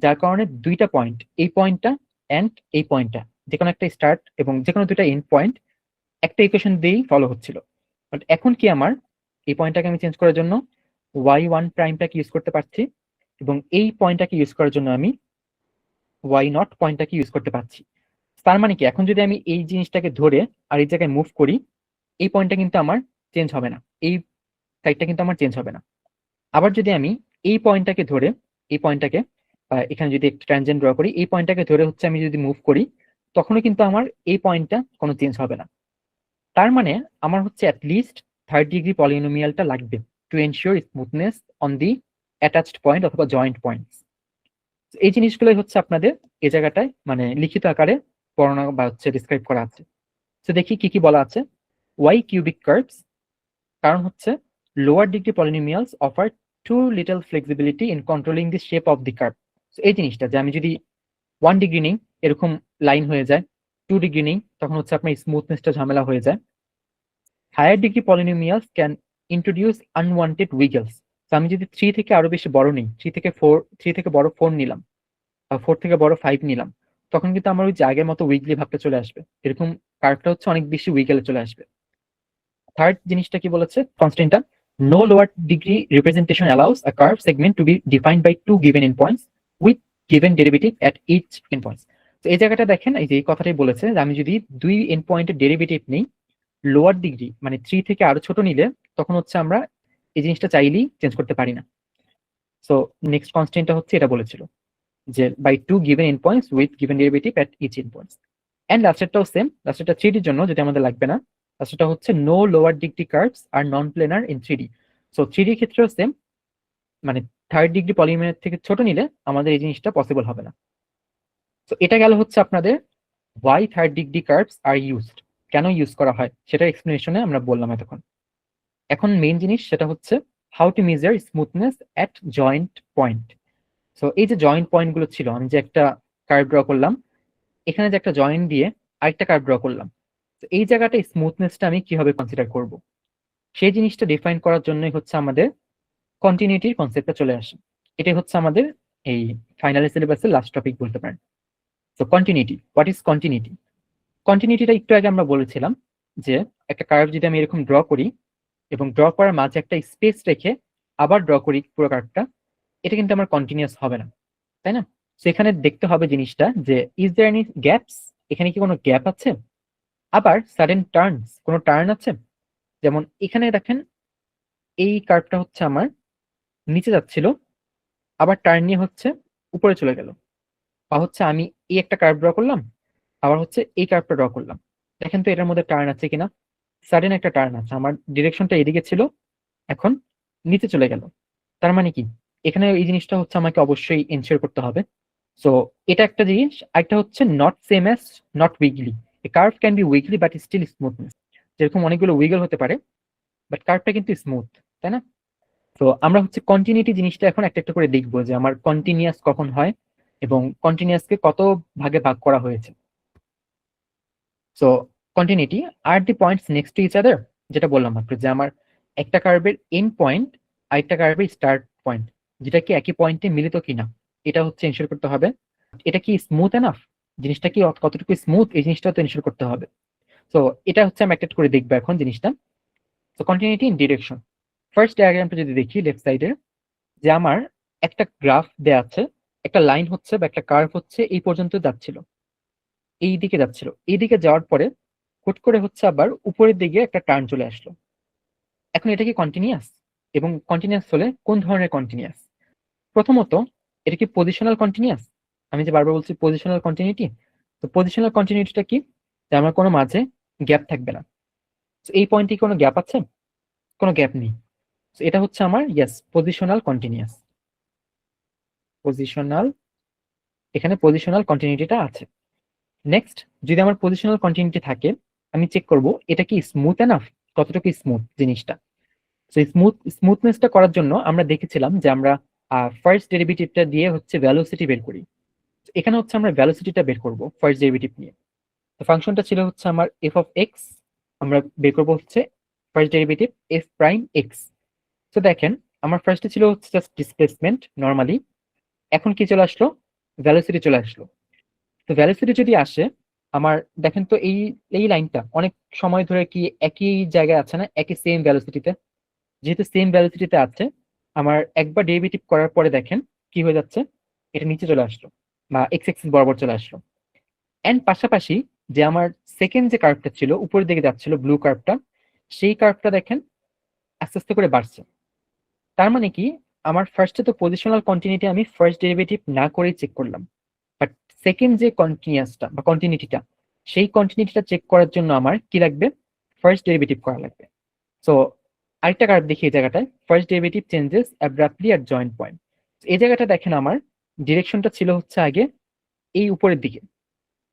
যার কারণে দুইটা পয়েন্ট, এই পয়েন্টটা এন্ড এই পয়েন্টটা, যে কোনো একটা স্টার্ট এবং যে কোনো দুইটা এন্ড পয়েন্ট একটা ইকুয়েশন দিয়েই ফলো হচ্ছিল। বাট এখন কি আমার এই পয়েন্টটাকে আমি চেঞ্জ করার জন্য y1 প্রাইমটাকে ইউজ করতে পারছি, এবং এই পয়েন্টটাকে ইউজ করার জন্য আমি y0 পয়েন্টটাকে ইউজ করতে পারছি। তার মানে কি, এখন যদি আমি এই জিনিসটাকে ধরে আর এই জায়গায় মুভ করি, এই পয়েন্টটা কিন্তু আমার চেঞ্জ হবে না, এই সাইডটা কিন্তু আমার চেঞ্জ হবে না। আবার যদি আমি এই পয়েন্টটাকে ধরে, এই পয়েন্টটাকে এখানে যদি একটা ট্যানজেন্ট ড্র করি, এই পয়েন্টটাকে ধরে হচ্ছে আমি যদি মুভ করি, তখনও কিন্তু আমার এই পয়েন্টটা কোনো চেঞ্জ হবে না। তার মানে আমার হচ্ছে অ্যাটলিস্ট থার্ড ডিগ্রি পলিনোমিয়ালটা লাগবে to ensure smoothness on the attached point অথবা জয়েন্ট পয়েন্টস। এই জিনিসগুলোই হচ্ছে আপনাদের এই জায়গাটায় মানে লিখিত আকারে বর্ণনা বা হচ্ছে ডিসক্রাইব করা আছে। তো দেখি কি কি বলা আছে। ওয়াই কিউবিক কার্ভস, কারণ হচ্ছে lower degree polynomials offer too little flexibility in controlling the shape of the curve. এই জিনিসটা যে আমি যদি 1 ডিগ্রি নেই, এরকম লাইন হয়ে যায়, 2 ডিগ্রি নেই, তখন হচ্ছে আপনার স্মুথনেসটা ঝামেলা হয়ে যায়। Higher degree polynomials can introduce unwanted wiggles. তো আমি যদি 3 থেকে আরো বেশি বড় নেই, 3 থেকে বড় 4 নিলাম বা 4 থেকে বড় 5 নিলাম, তখন কিন্তু আমার ওই যে আগের মতো উইগলি ভাবটা চলে আসবে, এরকম কার্ভটা হচ্ছে অনেক বেশি উইগলে চলে আসবে। থার্ড জিনিসটা কি বলেছে কনস্ট্যান্টটা, no lower degree representation allows a curve segment to be defined by 2 given endpoints with given derivative at each endpoints. তো এই জায়গাটা দেখেন, এই যে এই কথাটাই বলেছে যে আমি যদি 2 এন্ড পয়েন্টের ডেরিভেটিভ নেই, লোয়ার ডিগ্রি মানে 3 থেকে আরো ছোট নিলে, তখন হচ্ছে আমরা এই জিনিসটা চাইলেই চেঞ্জ করতে পারি না। সো নেক্সট কনস্ট্যান্টটা হচ্ছে এটা বলেছিল যে by 2 given endpoints with given derivative at each endpoints. And লাস্টেরটাও সেম, লাস্টেরটা 3 ডির জন্য, যেটা আমাদের লাগবে না। লাস্টেরটা হচ্ছে no lower degree curves are non planar in 3D। So 3D ক্ষেত্রেও সেম, মানে থার্ড ডিগ্রি পলিনোমিয়াল থেকে ছোট নিলে আমাদের এই জিনিসটা পসিবল হবে না। তো এটা গেল হচ্ছে আপনাদের why third degree curves are used, কেন ইউজ করা হয় সেটা এক্সপ্লেনেশনে আমরা বললাম এতক্ষণ। এখন মেইন জিনিস সেটা হচ্ছে how to measure smoothness at joint point. So এই যে জয়েন্ট পয়েন্ট গুলো ছিল, আমি যে একটা কার্ভ ড্র করলাম, এখানে যে একটা জয়েন্ট দিয়ে আরেকটা কার্ভ ড্র করলাম, তো এই জায়গাটা স্মুথনেসটা আমি কিভাবে কনসিডার করব, সেই জিনিসটা ডিফাইন করার জন্যই হচ্ছে আমাদের কন্টিনিউটির কনসেপ্টটা চলে আসে। এটাই হচ্ছে আমাদের এই ফাইনাল সিলেবাসের লাস্ট টপিক বলতে পারেন। তো কন্টিনিউটি, হোয়াট ইজ কন্টিনিউটি? কন্টিনিউটিটা একটু আগে আমরা বলেছিলাম যে একটা কার্ভ যদি আমি এরকম ড্র করি এবং ড্র করার মাঝে একটা স্পেস রেখে আবার ড্র করি পুরো কার্ভটা, এটা কিন্তু আমার কন্টিনিউয়াস হবে না, তাই না? সেখানে দেখতে হবে জিনিসটা যে ইজ দেয়ার এনি গ্যাপস, এখানে কি কোনো গ্যাপ আছে, আবার সাডেন টার্নস, কোনো টার্ন আছে। যেমন এখানে দেখেন এই কার্ভটা হচ্ছে আমার নিচে যাচ্ছিল, আবার টার্ন নিয়ে হচ্ছে উপরে চলে গেল, বা হচ্ছে আমি এই একটা কার্ভ ড্র করলাম, আবার হচ্ছে এই কার্ভটা ড্র করলাম, দেখেন তো এটার মধ্যে টার্ন আছে কিনা। সাডেন একটা টার্ন আছে, আমার ডিরেকশনটা এদিকে ছিল, এখন নিচে চলে গেল। তার মানে কি, এখানে এই জিনিসটা হচ্ছে আমাকে অবশ্যই এনশিওর করতে হবে। সো এটা একটা জিনিস। আরেকটা হচ্ছে not same as not wiggly, a curve can be wiggly but still smoothness. যেরকম অনেকগুলো উইগল হতে পারে, বাট কার্ভটা কিন্তু স্মুথ, তাই না? তো আমরা হচ্ছে কন্টিনিউটি জিনিসটা এখন একটা একটা করে দেখবো যে আমার কন্টিনিউয়াস কখন হয় এবং কন্টিনিউয়াসকে কত ভাগে ভাগ করা হয়েছে। সো কন্টিনিউটি আর the points next to each other, যেটা বললাম মাত্র যে আমার একটা কার্ভের এন্ড পয়েন্ট আরেকটা কার্ভের স্টার্ট পয়েন্ট, যেটা কি একই পয়েন্টে মিলিত কিনা, এটা হচ্ছে এনশিওর করতে হবে। এটা কি স্মুথ এনাফ, জিনিসটা কি কতটুকু স্মুথ, এই জিনিসটা তো এনশিওর করতে হবে। সো এটা হচ্ছে আমি একটা করে দেখবো এখন জিনিসটা। So continuity in direction, first ডায়াগ্রামটা যদি দেখি লেফট সাইডে, যে আমার একটা গ্রাফ দেয়া আছে, একটা লাইন হচ্ছে বা একটা কার্ভ হচ্ছে এই পর্যন্ত যাচ্ছিল, এই দিকে যাচ্ছিল, এই দিকে যাওয়ার পরে হুট করে হচ্ছে আবার উপরের দিকে একটা টার্ন চলে আসলো। এখন এটা কি কন্টিনিউয়াস? এবং কন্টিনিউয়াস হলে কোন ধরনের কন্টিনিউয়াস? প্রথমত, এটা কি পজিশনাল কন্টিনিউয়াস? আমি যে বারবার বলছি পজিশনাল কন্টিনিউটি, তো পজিশনাল কন্টিনিউটিটা কি? যে আমার কোনো মাঝে গ্যাপ থাকবে না। এই পয়েন্টে কোনো গ্যাপ আছে? কোনো গ্যাপ নেই। এটা হচ্ছে আমার ইয়েস পজিশনাল কন্টিনিউয়াস। পজিশনাল, এখানে পজিশনাল কন্টিনিউটিটা আছে। নেক্সট, যদি আমার পজিশনাল কন্টিনিউটি থাকে, আমি চেক করব এটা কি স্মুথ এনাফ, কতটুকু স্মুথ জিনিসটা। তো স্মুথনেসটা করার জন্য আমরা দেখেছিলাম যে আমরা ফার্স্ট ডেরিভেটিভটা দিয়ে হচ্ছে ভেলোসিটি বের করি। এখানে হচ্ছে আমরা ভেলোসিটিটা বের করব ফার্স্ট ডেরিভেটিভ নিয়ে। তো ফাংশনটা ছিল হচ্ছে আমার এফ অফ এক্স, আমরা বের করবো হচ্ছে first derivative F prime x. তো দেখেন, আমার ফার্স্টে ছিল হচ্ছে জাস্ট ডিসপ্লেসমেন্ট নর্মালি, এখন কি চলে আসলো? ভেলোসিটি চলে আসলো। তো ভেলোসিটি যদি আসে, আমার দেখেন তো এই এই লাইনটা অনেক সময় ধরে কি একই জায়গায় আছে না, একই সেম ভেলোসিটিতে? যেহেতু সেম ভেলোসিটিতে আছে, আমার একবার ডেরিভেটিভ করার পরে দেখেন কি হয়ে যাচ্ছে, এটা নিচে চলে আসলো বা এক্স এক্সিস বরাবর চলে আসলো। এন্ড পাশাপাশি যে আমার সেকেন্ড যে কার্ভটা ছিল উপরের দিকে যাচ্ছিল ব্লু কার্ভটা, সেই কার্ভটা দেখেন আস্তে আস্তে করে বাড়ছে। তার মানে কি, আমার ফার্স্টে তো পজিশনাল কন্টিনিউটি আমি ফার্স্ট ডেরিভেটিভ না করেই চেক করলাম, বাট সেকেন্ড যে কন্টিনিউয়াসটা বা কন্টিনিউটিটা, সেই কন্টিনিউটিটা চেক করার জন্য আমার কি লাগবে? ফার্স্ট ডেরিভেটিভ করা লাগবে। সো আরেকটা কার্ভ দেখি এই জায়গাটায়, first derivative changes abruptly at joint point. এই জায়গাটা দেখেন আমার ডিরেকশনটা ছিল হচ্ছে আগে এই উপরের দিকে,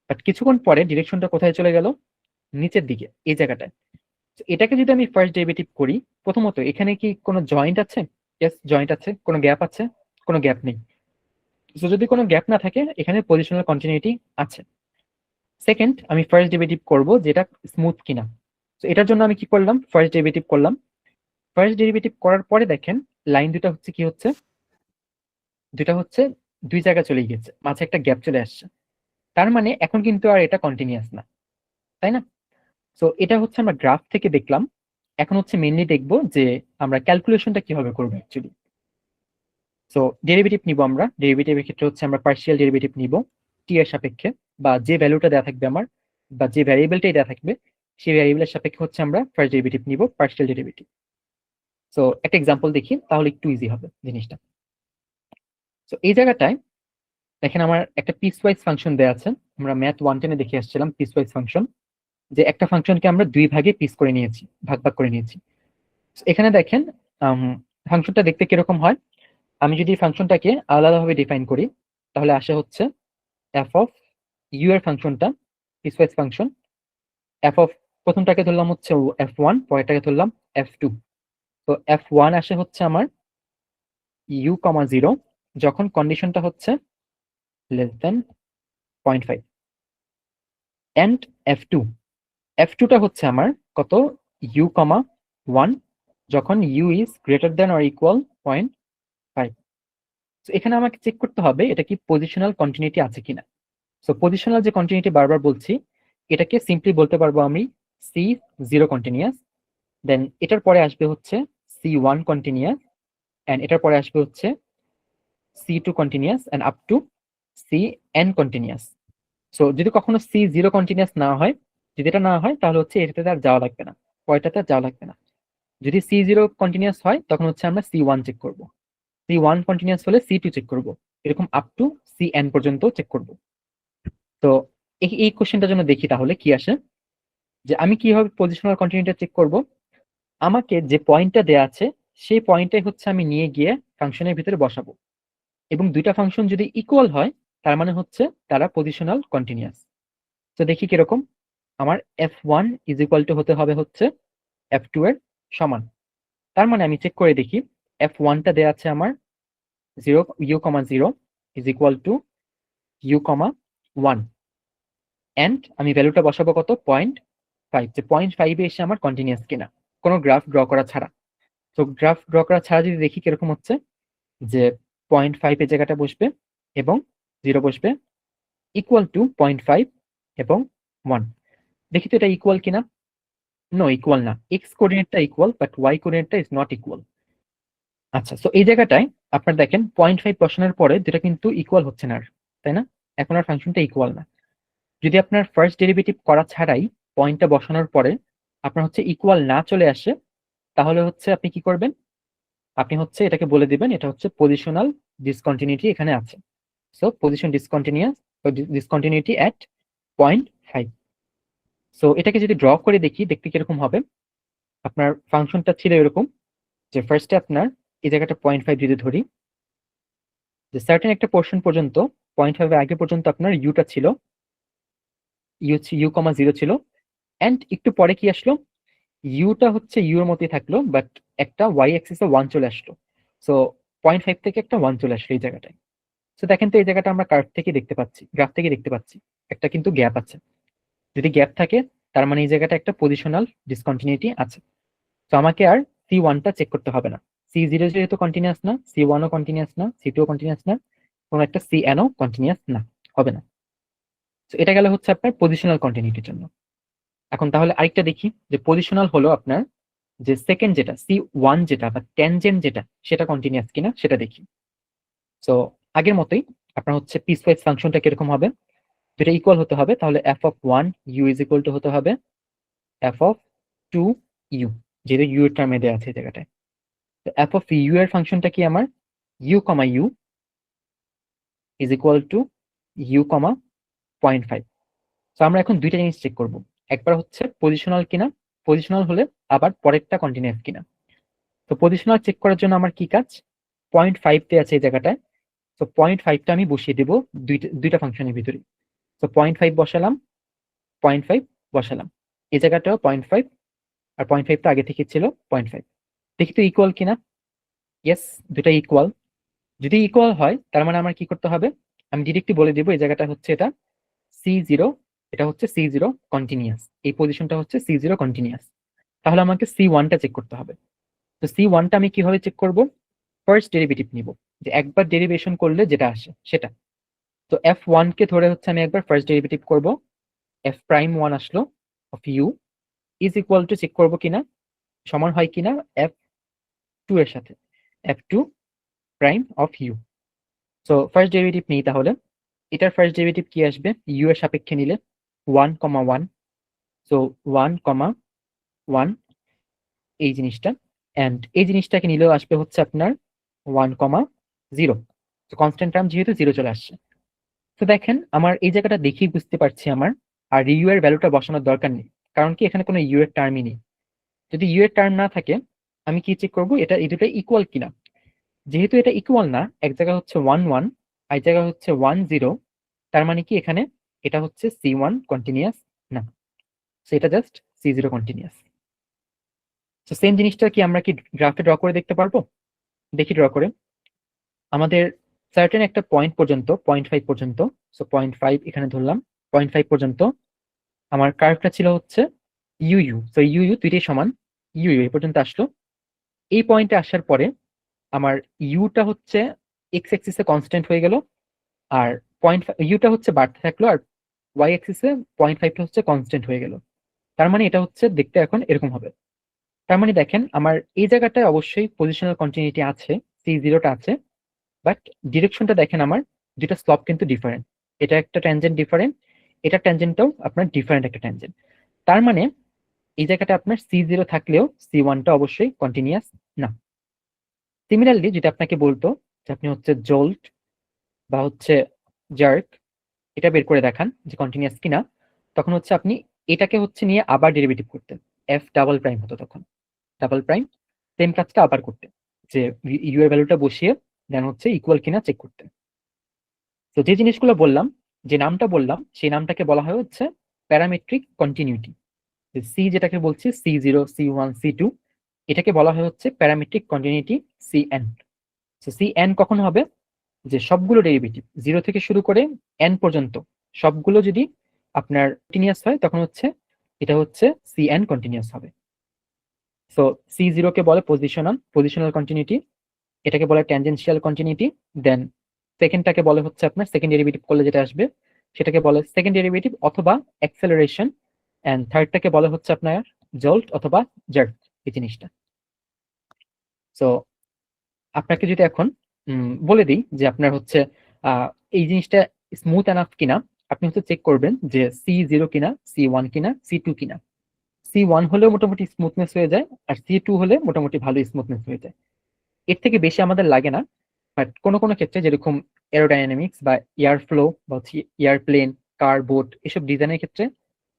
বাট কিছুক্ষণ পরে ডিরেকশনটা কোথায় চলে গেল? নিচের দিকে, এই জায়গাটায়। তো এটাকে যদি আমি ফার্স্ট ডেরিভেটিভ করি, প্রথমত এখানে কি কোনো জয়েন্ট আছে? ইয়েস, জয়েন্ট আছে। কোনো গ্যাপ আছে? কোনো গ্যাপ নেই। তো যদি কোনো গ্যাপ না থাকে, এখানে পজিশনাল কন্টিনিউটি আছে। সেকেন্ড, আমি ফার্স্ট ডেরিভেটিভ করব যেটা স্মুথ কিনা। তো এটার জন্য আমি কি করলাম? ফার্স্ট ডেরিভেটিভ করলাম। ফার্স্ট ডেরিভেটিভ করার পরে দেখেন লাইন দুটা হচ্ছে কি হচ্ছে, দুটা হচ্ছে দুই জায়গায় চলে গেছে, মাঝে একটা গ্যাপ চলে আসছে। তার মানে এখন কিন্তু আর এটা কন্টিনিউয়াস না, তাই না? তো এটা হচ্ছে আমরা গ্রাফ থেকে দেখলাম। এখন হচ্ছে মেইনলি দেখবো যে আমরা ক্যালকুলেশনটা কিভাবে করবো অ্যাকচুয়ালি। সো ডেরিভেটিভ নিব, আমরা ডেরিভেটিভের ক্ষেত্রে হচ্ছে আমরা পার্শিয়াল ডেরিভেটিভ নিব টি এর সাপেক্ষে, বা যে ভ্যালুটা দেওয়া থাকবে আমার, বা যে ভ্যারিয়েবলটাই দেওয়া থাকবে, সেই ভ্যারিয়েবলের সাপেক্ষে হচ্ছে আমরা ফার্স্ট ডেরিভেটিভ নিব, পার্শিয়াল ডেরিভেটিভ। সো একটা এক্সাম্পল দেখি, তাহলে একটু ইজি হবে জিনিসটা। তো এই জায়গাটায় দেখেন আমার একটা পিসওয়াইজ ফাংশন দেওয়া আছে। আমরা ম্যাথ 110-এ দেখে আসছিলাম পিসওয়াইজ ফাংশন, যে একটা ফাংশনকে আমরা দুই ভাগে পিস করে নিয়েছি, ভাগ ভাগ করে নিয়েছি। So এখানে দেখেন ফাংশনটা দেখতে কিরকম হয়। আমি যদি ফাংশনটাকে আলাদাভাবে ডিফাইন করি, তাহলে আসে হচ্ছে এফ অফ ইউ এর ফাংশনটা, পিসওয়াইজ ফাংশন। এফ অফ প্রথমটাকে ধরলাম হচ্ছে F1, পরেরটাকে ধরলাম F2। তো F1 আসে হচ্ছে আমার u,0 যখন কন্ডিশনটা হচ্ছে লেস দেন 0.5, এন্ড F2, F2টা হচ্ছে আমার কত? u,1 যখন u is greater than or equal 0.5। এখানে আমাকে চেক করতে হবে এটা কি পজিশনাল কন্টিনিউটি আছে কিনা। সো পজিশনাল যে কন্টিনিউটি বারবার বলছি, এটাকে সিম্পলি বলতে পারবো আমি C0 কন্টিনিউয়াস, দেন এটার পরে আসবে হচ্ছে C1 কন্টিনিউয়াস, এন্ড এটার পরে আসবে হচ্ছে C2 continuous, end up to Cn continuous. So যদি কখনো C0 কন্টিনিউয়াস না হয়, যদি এটা না হয় তাহলে হচ্ছে এটাতে আর যাওয়া লাগবে না, পরেরটাতে আর যাওয়া লাগবে না। যদি C0 কন্টিনিউয়াস হয় তখন হচ্ছে আমরা C1 চেক করব, C1 কন্টিনিউয়াস হলে C2 চেক করব, এরকম আপ টু Cn পর্যন্ত চেক করব। তো এই কোশ্চেনটার জন্য দেখি তাহলে কি আসে, যে আমি কিভাবে পজিশনাল কন্টিনিউটি চেক করব। আমাকে যে পয়েন্টটা দেয়া আছে সেই পয়েন্টটাই হচ্ছে আমি নিয়ে গিয়ে ফাংশনের ভিতরে বসাবো, এবং দুইটা ফাংশন যদি ইকুয়াল হয় তার মানে হচ্ছে তারা পজিশনাল কন্টিনিউয়াস। তো দেখি কিরকম। আমার F1 ইজ ইকুয়াল টু হতে হবে হচ্ছে F2 এর সমান। তার মানে আমি চেক করে দেখি, F1টা দেয়া আছে আমার 0 u,0 is equal two u,1, and আমি ভ্যালুটা বসাবো কত? 0.5, যে 0.5 এসে আমার কন্টিনিউয়াস কিনা, কোনো গ্রাফ ড্র করা ছাড়া। তো গ্রাফ ড্র করা ছাড়া যদি দেখি কিরকম হচ্ছে, যে 0.5 এর জায়গাটা বসবে এবং 0 বসবে, ইকুয়াল টু 0.5 এবং 1। দেখি তো এটা ইকুয়াল কিনা। নো, ইকুয়াল না। এক্স কোঅর্ডিনেটটা ইকুয়াল, বাট ওয়াই কোঅর্ডিনেটটা ইজ নট ইকুয়াল। আচ্ছা, তো এই জায়গাটায় আপনার দেখেন 0.5 বসানোর পরে যেটা কিন্তু ইকুয়াল হচ্ছে না আর, তাই না? এখন আর ফাংশনটা ইকুয়াল না। যদি আপনার ফার্স্ট ডেরিভেটিভ করা ছাড়াই পয়েন্টটা বসানোর পরে আপনার হচ্ছে ইকুয়াল না চলে আসে, তাহলে হচ্ছে আপনি কি করবেন? আপনি হচ্ছে এটাকে বলে দিবেন এটা হচ্ছে পজিশনাল ডিসকন্টিনিউটি এখানে আছে। So position discontinuity at 0.5। So এটাকে যদি ড্র করে দেখি দেখতে কিরকম হবে। আপনার ফাংশনটা ছিল এরকম যে ফার্স্টে আপনার এই জায়গাটা 0.5 যদি ধরি, যে সার্টেন একটা পোর্শন পর্যন্ত 0.5 আগে পর্যন্ত আপনার ইউটা ছিল, ইউ কমা 0 ছিল, এন্ড একটু পরে কি আসলো, ইউটা হচ্ছে ইউর মতোই থাকলো, বাট একটা ওয়াই অ্যাক্সিসে 1 চলে আসলো। সো 0.5 থেকে একটা 1 চলে আসলো এই জায়গাটায়। সো দেখেন তো এই জায়গাটা আমরা কার্ভ থেকে দেখতে পাচ্ছি, গ্রাফ থেকে দেখতে পাচ্ছি একটা কিন্তু গ্যাপ আছে। যদি গ্যাপ থাকে তার মানে এই জায়গাটা একটা পজিশনাল ডিসকন্টিনিউটি আছে। তো আমাকে আর C1টা চেক করতে হবে না। C0 যেহেতু কন্টিনিউয়াস না, C1ও কন্টিনিউয়াস না, C2ও কন্টিনিউয়াস না, কোনো একটা Cnও কন্টিনিউয়াস না, হবে না। তো এটা গেল হচ্ছে আপনার পজিশনাল কন্টিনিউটির জন্য। এখন তাহলে আরেকটা দেখি যে পজিশনাল হলো আপনার যে সেকেন্ড যেটা C1 যেটা বা ট্যানজেন্ট যেটা সেটা কন্টিনিউয়াস কিনা সেটা দেখি। সো আগের মতোই আপনার হচ্ছে পিসওয়াইজ ফাংশনটা কিরকম হবে, যেটা ইকুয়াল হতে হবে, তাহলে f(1) u is equal two হতে হবে f(2) u, যেটা u এর টার্মে দেওয়া আছে এই জায়গাটায়। তো f(u) এর ফাংশনটা কি আমার u, u is equal two u, 0.5। তো আমরা এখন দুইটা জিনিস চেক করব, একবার হচ্ছে পজিশনাল কিনা, পজিশনাল হলে আবার পরেরটা কন্টিনিউয়াস কিনা। তো পজিশনাল চেক করার জন্য আমার কি কাজ, 0.5 তে আছে এই জায়গাটায়। তো 0.5টা আমি বসিয়ে দেবো দুইটা ফাংশনের ভিতরে। তো 0.5 বসালাম, 0.5 বসালাম, এই জায়গাটাও 0.5, আর 0.5 তো আগে থেকে ছিল 0.5। দেখি তো ইকুয়াল কিনা। ইয়েস, দুটা ইকুয়াল। যদি ইকুয়াল হয় তার মানে আমার কি করতে হবে, আমি ডিরেক্টলি বলে দিব এই জায়গাটা হচ্ছে এটা C0, এটা হচ্ছে C0 কন্টিনিউয়াস, এই পজিশনটা হচ্ছে C0 কন্টিনিউয়াস। তাহলে আমাকে C1টা চেক করতে হবে। তো C1টা আমি কিভাবে চেক করব, ফার্স্ট ডেরিভেটিভ নিব, যে একবার ডেরিভেশন করলে যেটা আসে সেটা। তো f1 কে ধরে হচ্ছে আমি একবার ফার্স্ট ডেরিভেটিভ করব, f'(1) আসলো of u is equal to check করব কিনা সমান হয় কিনা f2 এর সাথে, f2' of u। So first derivative নেই, তাহলে এটার ফার্স্ট ডেরিভেটিভ কি আসবে, u এর সাপেক্ষে নিলে 1,1। সো 1,1 এই জিনিসটা, এন্ড এই জিনিসটাকে নিলেও আসবে হচ্ছে আপনার 1,0। তো কনস্ট্যান্ট টার্ম যেহেতু 0 চলে আসছে। তো দেখেন আমার এই জায়গাটা দেখেই বুঝতে পারছি আমার আর ইউ এর ভ্যালুটা বসানোর দরকার নেই, কারণ কি এখানে কোনো ইউ এর টার্মই নেই। যদি ইউ এর টার্ম না থাকে আমি কি চেক করবো, এটা এই দুটো ইকুয়াল কিনা। যেহেতু এটা ইকুয়াল না, এক জায়গা হচ্ছে 1,1 আর এক জায়গা হচ্ছে 1,0, তার মানে কি এখানে এটা হচ্ছে C1 কন্টিনিউয়াস না, সেটা জাস্ট C0 কন্টিনিউয়াস। তো সেম জিনিসটা কি আমরা কি গ্রাফে ড্র করে দেখতে পারবো, দেখি ড্র করে। আমাদের সার্টেন একটা পয়েন্ট পর্যন্ত 0.5 পর্যন্ত, সো 0.5 এখানে ধরলাম, 0.5 পর্যন্ত আমার কার্ভটা ছিল হচ্ছে ইউ ইউ, তো ইউ ইউ দুইটাই সমান, ইউ ইউ এই পর্যন্ত আসলো। এই পয়েন্টে আসার পরে আমার ইউটা হচ্ছে এক্স অ্যাক্সিসে কনস্ট্যান্ট হয়ে গেল, আর 0.5 ইউটা হচ্ছে বাড়তে থাকলো, আর ওয়াই অ্যাক্সিসে 0.5টা হচ্ছে কনস্ট্যান্ট হয়ে গেল। তার মানে এটা হচ্ছে দেখতে এখন এরকম হবে। তার মানে দেখেন আমার এই জায়গাটায় অবশ্যই পজিশনাল কন্টিনিউটি আছে, C0টা আছে, বাট ডিরেকশনটা দেখেন আমার দুইটা স্লপ কিন্তু ডিফারেন্ট। এটা একটা ট্যানজেন্ট ডিফারেন্ট, এটা ট্যানজেন্টটাও আপনার ডিফারেন্ট একটা ট্যানজেন্ট। তার মানে এই জায়গাটা আপনার C0 থাকলেও C1টা অবশ্যই কন্টিনিউয়াস না। সিমিলারলি যদি আপনাকে বলতো যে আপনি হচ্ছে জোল্ট বা হচ্ছে জার্ক এটা বের করে দেখান যে কন্টিনিউয়াস কিনা, তখন হচ্ছে আপনি এটাকে হচ্ছে নিয়ে আবার ডেরিভেটিভ করতেন, f'' হতো তখন, ডাবল প্রাইম, সেম কাজটা আবার করতে, যে ইউ এর ভ্যালুটা বসিয়ে দেন হচ্ছে ইকুয়াল কিনা চেক করতে। তো যে জিনিসগুলো বললাম, যে নামটা বললাম সেই নামটাকে বলা হয় হচ্ছে প্যারামেট্রিক কন্টিনিউটি। সি যেটাকে বলছি C0, C1, C2, এটাকে বলা হয় হচ্ছে প্যারামেট্রিক কন্টিনিউটি Cn। তো Cn কখন হবে, যে সবগুলো ডেরিভেটিভ 0 থেকে শুরু করে n পর্যন্ত সবগুলো যদি আপনার কন্টিনিউয়াস হয় তখন হচ্ছে এটা হচ্ছে Cn কন্টিনিউয়াস হবে। সো C0 কে বলে পজিশনাল কন্টিনিউটি, এটাকে বলে ট্যানজেনশিয়াল কন্টিনিউটি, দেন সেকেন্ডটাকে বলে হচ্ছে আপনার সেকেন্ড ডেরিভেটিভ করলে যেটা আসবে সেটাকে বলে সেকেন্ড ডেরিভেটিভ অথবা অ্যাক্সেলারেশন, এন্ড থার্ডটাকে বলে হচ্ছে আপনার জল্ট অথবা জার্ক এই জিনিসটা। সো আপনাকে যদি এখন বলে দিই যে আপনার হচ্ছে এই জিনিসটা স্মুথ এনাফ কিনা, আপনি হচ্ছে চেক করবেন যে C0 কিনা, C1 কিনা, C2 কিনা। C1 হলেও মোটামুটি স্মুথনেস হয়ে যায়, আর C2 হলে মোটামুটি ভালো স্মুথনেস হয়ে যায়। এর থেকে বেশি আমাদের লাগে না, বাট কোনো কোনো ক্ষেত্রে যেরকম এরোডাইনামিক্স বা এয়ার ফ্লো বা হচ্ছে এয়ারপ্লেন, কার, বোট এসব ডিজাইনের ক্ষেত্রে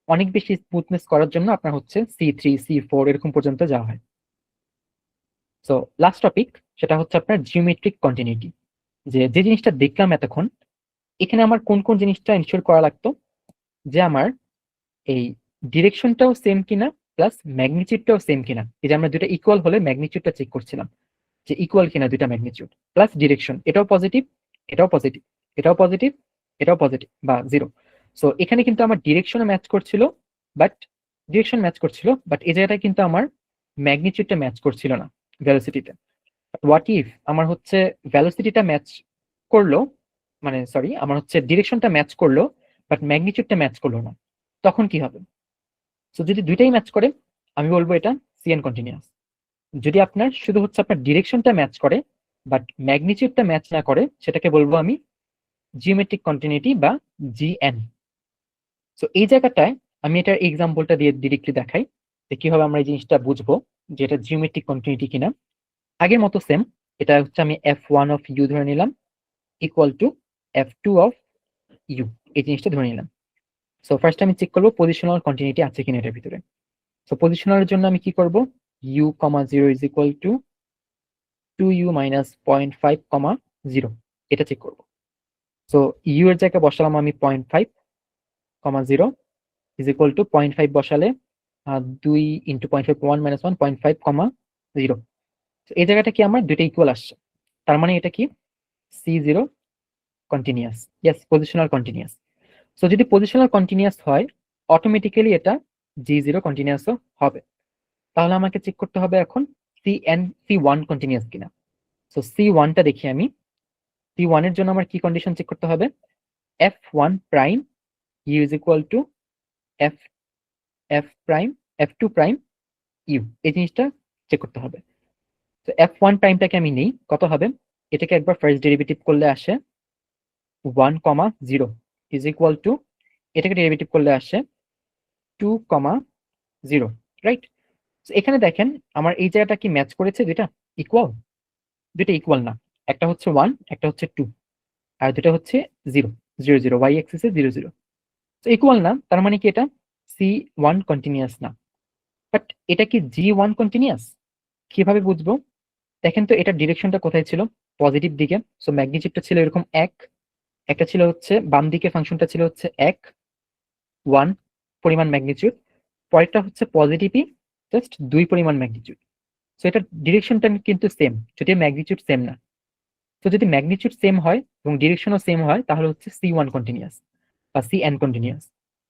অনেক বেশি স্মুথনেস করার জন্য আপনার হচ্ছে C3 C4 এরকম পর্যন্ত যাওয়া হয়। সো লাস্ট টপিক, সেটা হচ্ছে আপনার জিওমেট্রিক কন্টিনিউটি। যে জিনিসটা দেখলাম এতক্ষণ, এখানে আমার কোন কোন জিনিসটা এনশিওর করা লাগতো, যে আমার এই ডিরেকশনটাও সেম কিনা প্লাস ম্যাগনিচিউডটাও সেম কিনা। এই যে আমরা দুটো ইকুয়াল হলে ম্যাগনিচিউডটা চেক করছিলাম, যে ইকুয়াল কিনা দুইটা ম্যাগনিচিউড, প্লাস ডিরেকশন, এটাও পজিটিভ, এটাও পজিটিভ, এটাও পজিটিভ, এটাও পজিটিভ বা জিরো। সো এখানে কিন্তু আমার ডিরেকশনে ম্যাচ করছিল, বাট এই জায়গাটায় কিন্তু আমার ম্যাগনিচিউডটা ম্যাচ করছিল না ভেলোসিটিতে। হোয়াট ইফ আমার হচ্ছে ভেলোসিটিটা ম্যাচ করলো, মানে সরি, আমার হচ্ছে ডিরেকশনটা ম্যাচ করলো বাট ম্যাগনিচিউডটা ম্যাচ করলো না, তখন কি হবে? সো যদি দুইটাই ম্যাচ করে, আমি বলবো এটা সিএন কন্টিনিউয়াস। যদি আপনার শুধু হচ্ছে আপনার ডিরেকশনটা ম্যাচ করে বাট ম্যাগনিচিউডটা ম্যাচ না করে, সেটাকে বলবো আমি জিওমেট্রিক কন্টিনিউটি বা জিএন। সো এই জায়গাটায় আমি এটার এক্সাম্পলটা দিয়ে ডিরেক্টলি দেখাই যে কিভাবে আমরা এই জিনিসটা বুঝবো যে এটা জিওমেট্রিক কন্টিনিউটি কিনা। আগের মতো সেম, এটা হচ্ছে আমি F1 অফ ইউ ধরে নিলাম equal to F2 of you, এই জিনিসটা ধরে নিলাম। সো ফার্স্ট আমি চেক করবো পজিশনাল কন্টিনিউটি আছে কিনা এটার ভিতরে। সো পজিশনালের জন্য আমি কি করব, u, 0 is equal two 2u minus 0.5, 0, এটা চেক করব। সো ইউ এর জায়গায় বসালাম আমি 0.5, 0 ইজ ইকুয়াল টু 0.5 বসালে 2 ইন্টু 0.5, 1 - 1, 0.5, 0। এই জায়গাটা কি আমার দুইটা ইকুয়াল আসছে, তার মানে এটা কি C0 continuous, yes positional continuous. So যদি পজিশনাল কন্টিনিউয়াস হয়, অটোমেটিক্যালি এটা G0 কন্টিনিউয়াসও হবে। তাহলে আমাকে চেক করতে হবে এখন C1 কন্টিনিউয়াস কিনা। সো C1টা দেখি আমি, C1 এর জন্য আমার কি কন্ডিশন চেক করতে হবে, F1 prime you is equal to F F prime F2 prime you, এই জিনিসটা চেক করতে হবে। তো F1 প্রাইমটাকে আমি নেই, কত হবে, এটাকে একবার ফার্স্ট ডেরিভেটিভ করলে আসে 1, 0 ইজ ইকুয়াল টু, এটাকে ডেরিভেটিভ করলে আসে 2, 0, রাইট? এখানে দেখেন আমার এই জায়গাটা কি ম্যাচ করেছে, দুইটা ইকুয়াল, দুইটা ইকুয়াল না, একটা হচ্ছে 1, একটা হচ্ছে 2, আর দুটো হচ্ছে 0, 0, 0, ওয়াই অ্যাক্সিসে 0, 0। তো ইকুয়াল না, তার মানে কি এটা C1 কন্টিনিউয়াস না। বাট এটা কি G1 কন্টিনিউয়াস, কিভাবে বুঝবো? দেখেন তো এটার ডিরেকশনটা কোথায় ছিল, পজিটিভ দিকে। সো ম্যাগনিচিউডটা ছিল এরকম একটা ছিল হচ্ছে বাম দিকে, ফাংশনটা ছিল হচ্ছে 1 পরিমাণ ম্যাগনিচিউড, পরেরটা হচ্ছে পজিটিভই জাস্ট 2 পরিমাণ ম্যাগনিচিউড। সো এটার ডিরেকশনটা কিন্তু সেম, যদি ম্যাগনিচিউড সেম না। তো যদি ম্যাগনিচিউড সেম হয় এবং ডিরেকশনও সেম হয়, তাহলে হচ্ছে C1 কন্টিনিউয়াস বা CN কন্টিনিউয়াস।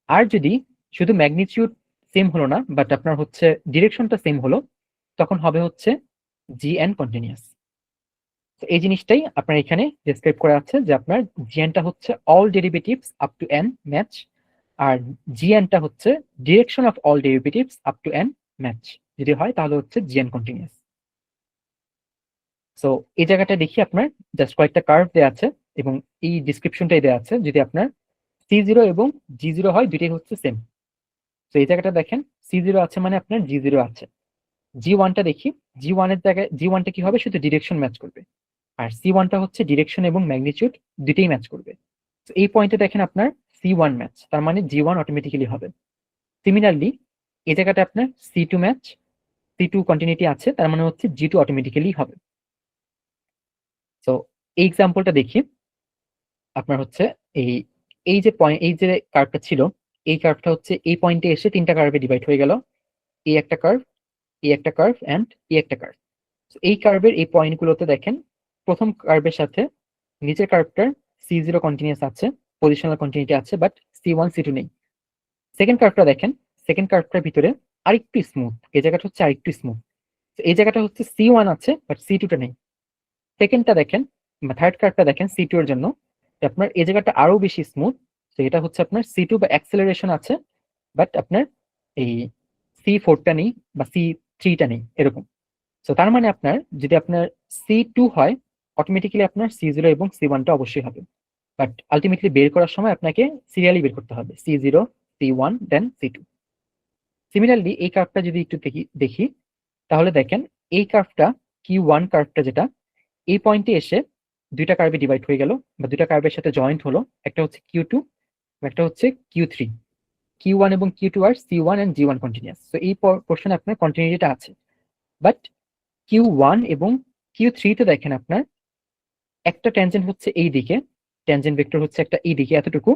আর যদি শুধু ম্যাগনিচিউড সেম হলো না বাট আপনার হচ্ছে ডিরেকশনটা সেম হলো, তখন হবে হচ্ছে GN কন্টিনিউয়াস। তো এই জিনিসটাই আপনার এখানে ডেসক্রাইব করা আছে, যে আপনার GN-টা হচ্ছে all derivatives up to n match, আর GN-টা হচ্ছে direction of all derivatives up to n match. যদি হয় তাহলে হচ্ছে GN কন্টিনিউয়াস। সো এই জায়গাটা দেখি আপনার জাস্ট কয়েকটা কার্ভ দেওয়া আছে এবং এই ডিসক্রিপশনটাই দেওয়া আছে, যদি আপনার C0 এবং G0 হয়, দুইটাই হচ্ছে সেম। তো এই জায়গাটা দেখেন C0 আছে মানে আপনার G0 আছে। G1টা দেখি, G1 এর জায়গায় G1টা কি হবে, শুধু ডিরেকশন ম্যাচ করবে, আর C1টা হচ্ছে ডিরেকশন এবং ম্যাগনিচিউড দুইটাই ম্যাচ করবে। তো এই পয়েন্টে দেখেন আপনার C1 ম্যাচ, তার মানে G1 অটোমেটিক্যালি হবে। সিমিলারলি এই জায়গাটা আপনার C2 ম্যাচ, C2 কন্টিনিউটি আছে, তার মানে হচ্ছে G2 অটোমেটিক্যালি হবে। তো এই এক্সাম্পলটা দেখি, আপনার হচ্ছে এই এই যে পয়েন্ট, এই যে কার্ভটা ছিল, এই কার্ভটা হচ্ছে এই পয়েন্টে এসে তিনটা কার্ভে ডিভাইড হয়ে গেল, এই একটা কার্ভ, এই একটা কার্ভ এন্ড এই একটা কার্ভ। এই কার্ভের এই পয়েন্টগুলোতে দেখেন প্রথম কার্ভের সাথে নিচের কার্ভটার C0 কন্টিনিউয়াস আছে, পজিশনাল কন্টিনিউটি আছে, বাট C1 C2 নেই। সেকেন্ড কার্ভটা দেখেন, সেকেন্ড কার্ভটার ভিতরে আরেকটু স্মুথ, এই জায়গাটা হচ্ছে আরেকটু স্মুথ, এই জায়গাটা হচ্ছে C1 আছে বাট C2 টা নেই। সেকেন্ডটা দেখেন, থার্ড কার্ভটা দেখেন C2 এর জন্য, আপনার এই জায়গাটা আরো বেশি স্মুথ, তো এটা হচ্ছে আপনার C2 বা অ্যাক্সেলারেশন আছে, বাট আপনার এই C4টা নেই বা C3টা নেই এরকম। তো তার মানে আপনার যদি আপনার C2 হয়, অটোমেটিক্যালি আপনার C0 এবং C1টা অবশ্যই হবে, বাট আলটিমেটলি বের করার সময় আপনাকে সিরিয়ালি বের করতে হবে, C0, C1 দেন C2। সিমিলারলি এই কার্ভটা যদি একটু দেখি তাহলে দেখেন এই কার্ভটা Q1 কার্ভটা যেটা, এই পয়েন্টে এসে দুইটা কার্ভে ডিভাইড হয়ে গেল বা দুইটা কার্ভের সাথে জয়েন্ট হলো, একটা হচ্ছে Q2 একটা হচ্ছে Q3। Q1 এবং Q2 R C1 and G1 continuous. তো এই পোর্শনে আপনার কন্টিনিউটিটা আছে। বাট Q1 এবং Q3 তে দেখেন আপনার একটা ট্যানজেন্ট হচ্ছে এই দিকে, ট্যানজেন্ট ভেক্টর হচ্ছে একটা এই দিকে এতটুকু,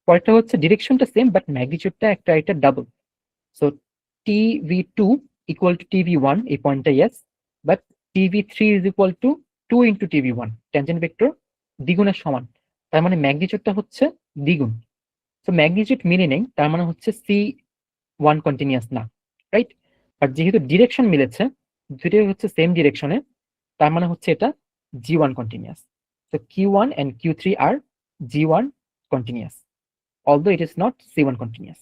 পরেরটা হচ্ছে ডিরেকশনটা সেম বাট ম্যাগনিটিউডটা একটা এটা double. So TV2 equal to TV1, এই পয়েন্টটা yes, but TV3 is equal to 2 into TV1, tangent vector দ্বিগুণের সমান, তার মানে ম্যাগনিটিউডটা হচ্ছে দ্বিগুণ। তো ম্যাগনিটিউড মিলে নেই, তার মানে হচ্ছে C1 কন্টিনিউয়াস না, রাইট? আর যেহেতু ডিরেকশন মিলেছে, দুটোই হচ্ছে সেম ডিরেকশনে, তার মানে হচ্ছে এটা G1 continuous. So Q1 and Q3 are G1 continuous, although it is not C1 continuous.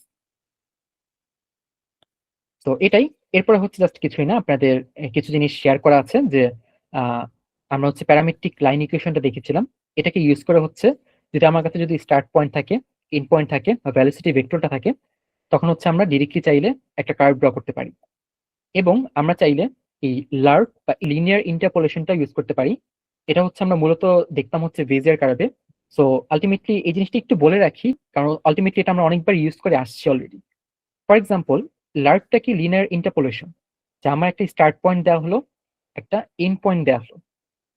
তো এটাই। এরপরে হচ্ছে জাস্ট কিছুই না, আপনাদের কিছু জিনিস শেয়ার করা আছে যে আমরা হচ্ছে প্যারামেট্রিক লাইন ইকুয়েশনটা দেখেছিলাম, এটাকে ইউজ করে হচ্ছে যদি আমার কাছে যদি স্টার্ট পয়েন্ট থাকে, এন্ড পয়েন্ট থাকে বা ভেলোসিটি ভেক্টরটা থাকে, তখন হচ্ছে আমরা ডিরেক্টলি চাইলে একটা কার্ভ ড্র করতে পারি, এবং আমরা চাইলে এই লার্ভ বা লিনিয়ার ইন্টারপোলেশনটা ইউজ করতে পারি। এটা হচ্ছে আমরা মূলত দেখতাম হচ্ছে বেজিয়ার কার্ভে। সো আলটিমেটলি এই জিনিসটা একটু বলে রাখি, কারণ আলটিমেটলি এটা আমরা অনেকবার ইউজ করে আসছি অলরেডি। ফর এক্সাম্পল, লার্ভটা কি লিনিয়ার ইন্টারপোলেশন, যে আমার একটা স্টার্ট পয়েন্ট দেওয়া হলো, একটা এন্ড পয়েন্ট দেওয়া হলো,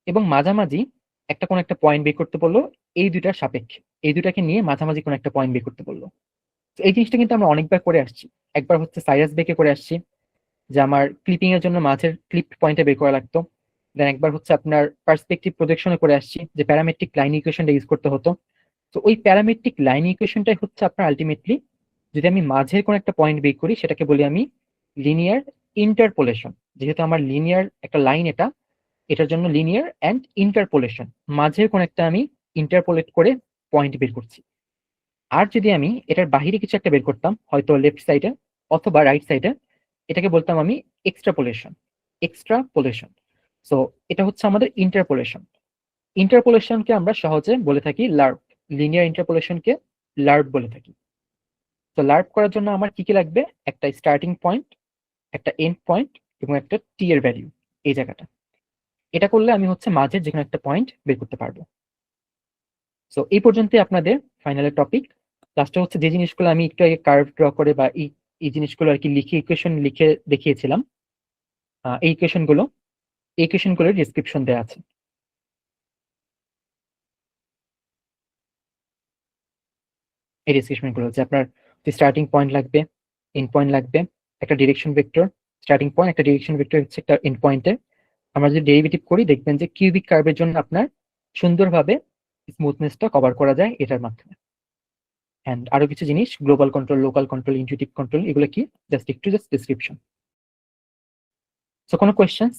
এবং মাঝামাঝি একটা কোন একটা পয়েন্ট বের করতে বললো, এই দুইটার সাপেক্ষে এই দুটাকে নিয়ে মাঝামাঝি কোন একটা পয়েন্ট বের করতে বললো। তো এই জিনিসটা কিন্তু আমরা অনেকবার করে আসছি। একবার হচ্ছে সাইরাস বেকে করে আসছি, যে আমার ক্লিপিং এর জন্য মাঝের ক্লিপ পয়েন্টে বের করা লাগতো। দেন একবার হচ্ছে আপনার পার্সপেক্টিভ প্রজেকশনে করে আসছি, যে প্যারামেট্রিক লাইন ইকুয়েশনটা ইউজ করতে হতো। তো ওই প্যারামেট্রিক লাইন ইকুয়েশনটাই হচ্ছে আপনার আলটিমেটলি, যদি আমি মাঝের কোন একটা পয়েন্ট বের করি, সেটাকে বলি আমি লিনিয়ার ইন্টারপোলেশন। যেহেতু আমার লিনিয়ার একটা লাইন এটা, এটার জন্য লিনিয়ার অ্যান্ড ইন্টারপোলেশন, মাঝের কোন একটা আমি ইন্টারপোলেট করে পয়েন্ট বের করছি। আর যদি আমি এটার বাহিরে কিছু একটা বের করতাম, হয়তো লেফট সাইডে অথবা রাইট সাইডে, এটাকে বলতাম আমি এক্সট্রাপোলেশন। এক্সট্রাপোলেশন। সো এটা হচ্ছে আমাদের ইন্টারপোলেশন। ইন্টারপোলেশনকে আমরা সহজে বলে থাকি লার্ভ, লিনিয়ার ইন্টারপোলেশনকে লার্ভ বলে থাকি। তো লার্ভ করার জন্য আমার কি কি লাগবে? একটা স্টার্টিং পয়েন্ট, একটা এন্ড পয়েন্ট, এবং একটা টি এর ভ্যালু, এই জায়গাটা। এটা করলে আমি হচ্ছে মাঝের যেকোনো একটা পয়েন্ট বের করতে পারবো। সো এই পর্যন্তই আপনাদের ফাইনালের টপিক। লাস্টে হচ্ছে যে জিনিসগুলো আমি একটু আগে কার্ভ ড্র করে বা এই জিনিসগুলো আর কি লিখে ইকুয়েশন লিখে দেখিয়েছিলাম, এই ইকুয়েশনগুলোর ডিসক্রিপশন দেওয়া আছে। এই ডিসক্রিপশন গুলো হচ্ছে আপনার স্টার্টিং পয়েন্ট লাগবে, এন্ড পয়েন্ট লাগবে, একটা ডিরেকশন ভেক্টর, স্টার্টিং পয়েন্ট একটা ডিরেকশন ভেক্টর হচ্ছে একটা এন্ড পয়েন্টে। আমরা যদি ডেরিভেটিভ করি, দেখবেন যে কিউবিক কার্ভের জন্য আপনার সুন্দরভাবে স্মুথনেসটা কভার করা যায় এটার মাধ্যমে। এন্ড আরো কিছু জিনিস, global control, local control, intuitive control, এগুলো কি জাস্ট ডিসক্রিপশন। সো কোনো কোয়েশ্চেন্স?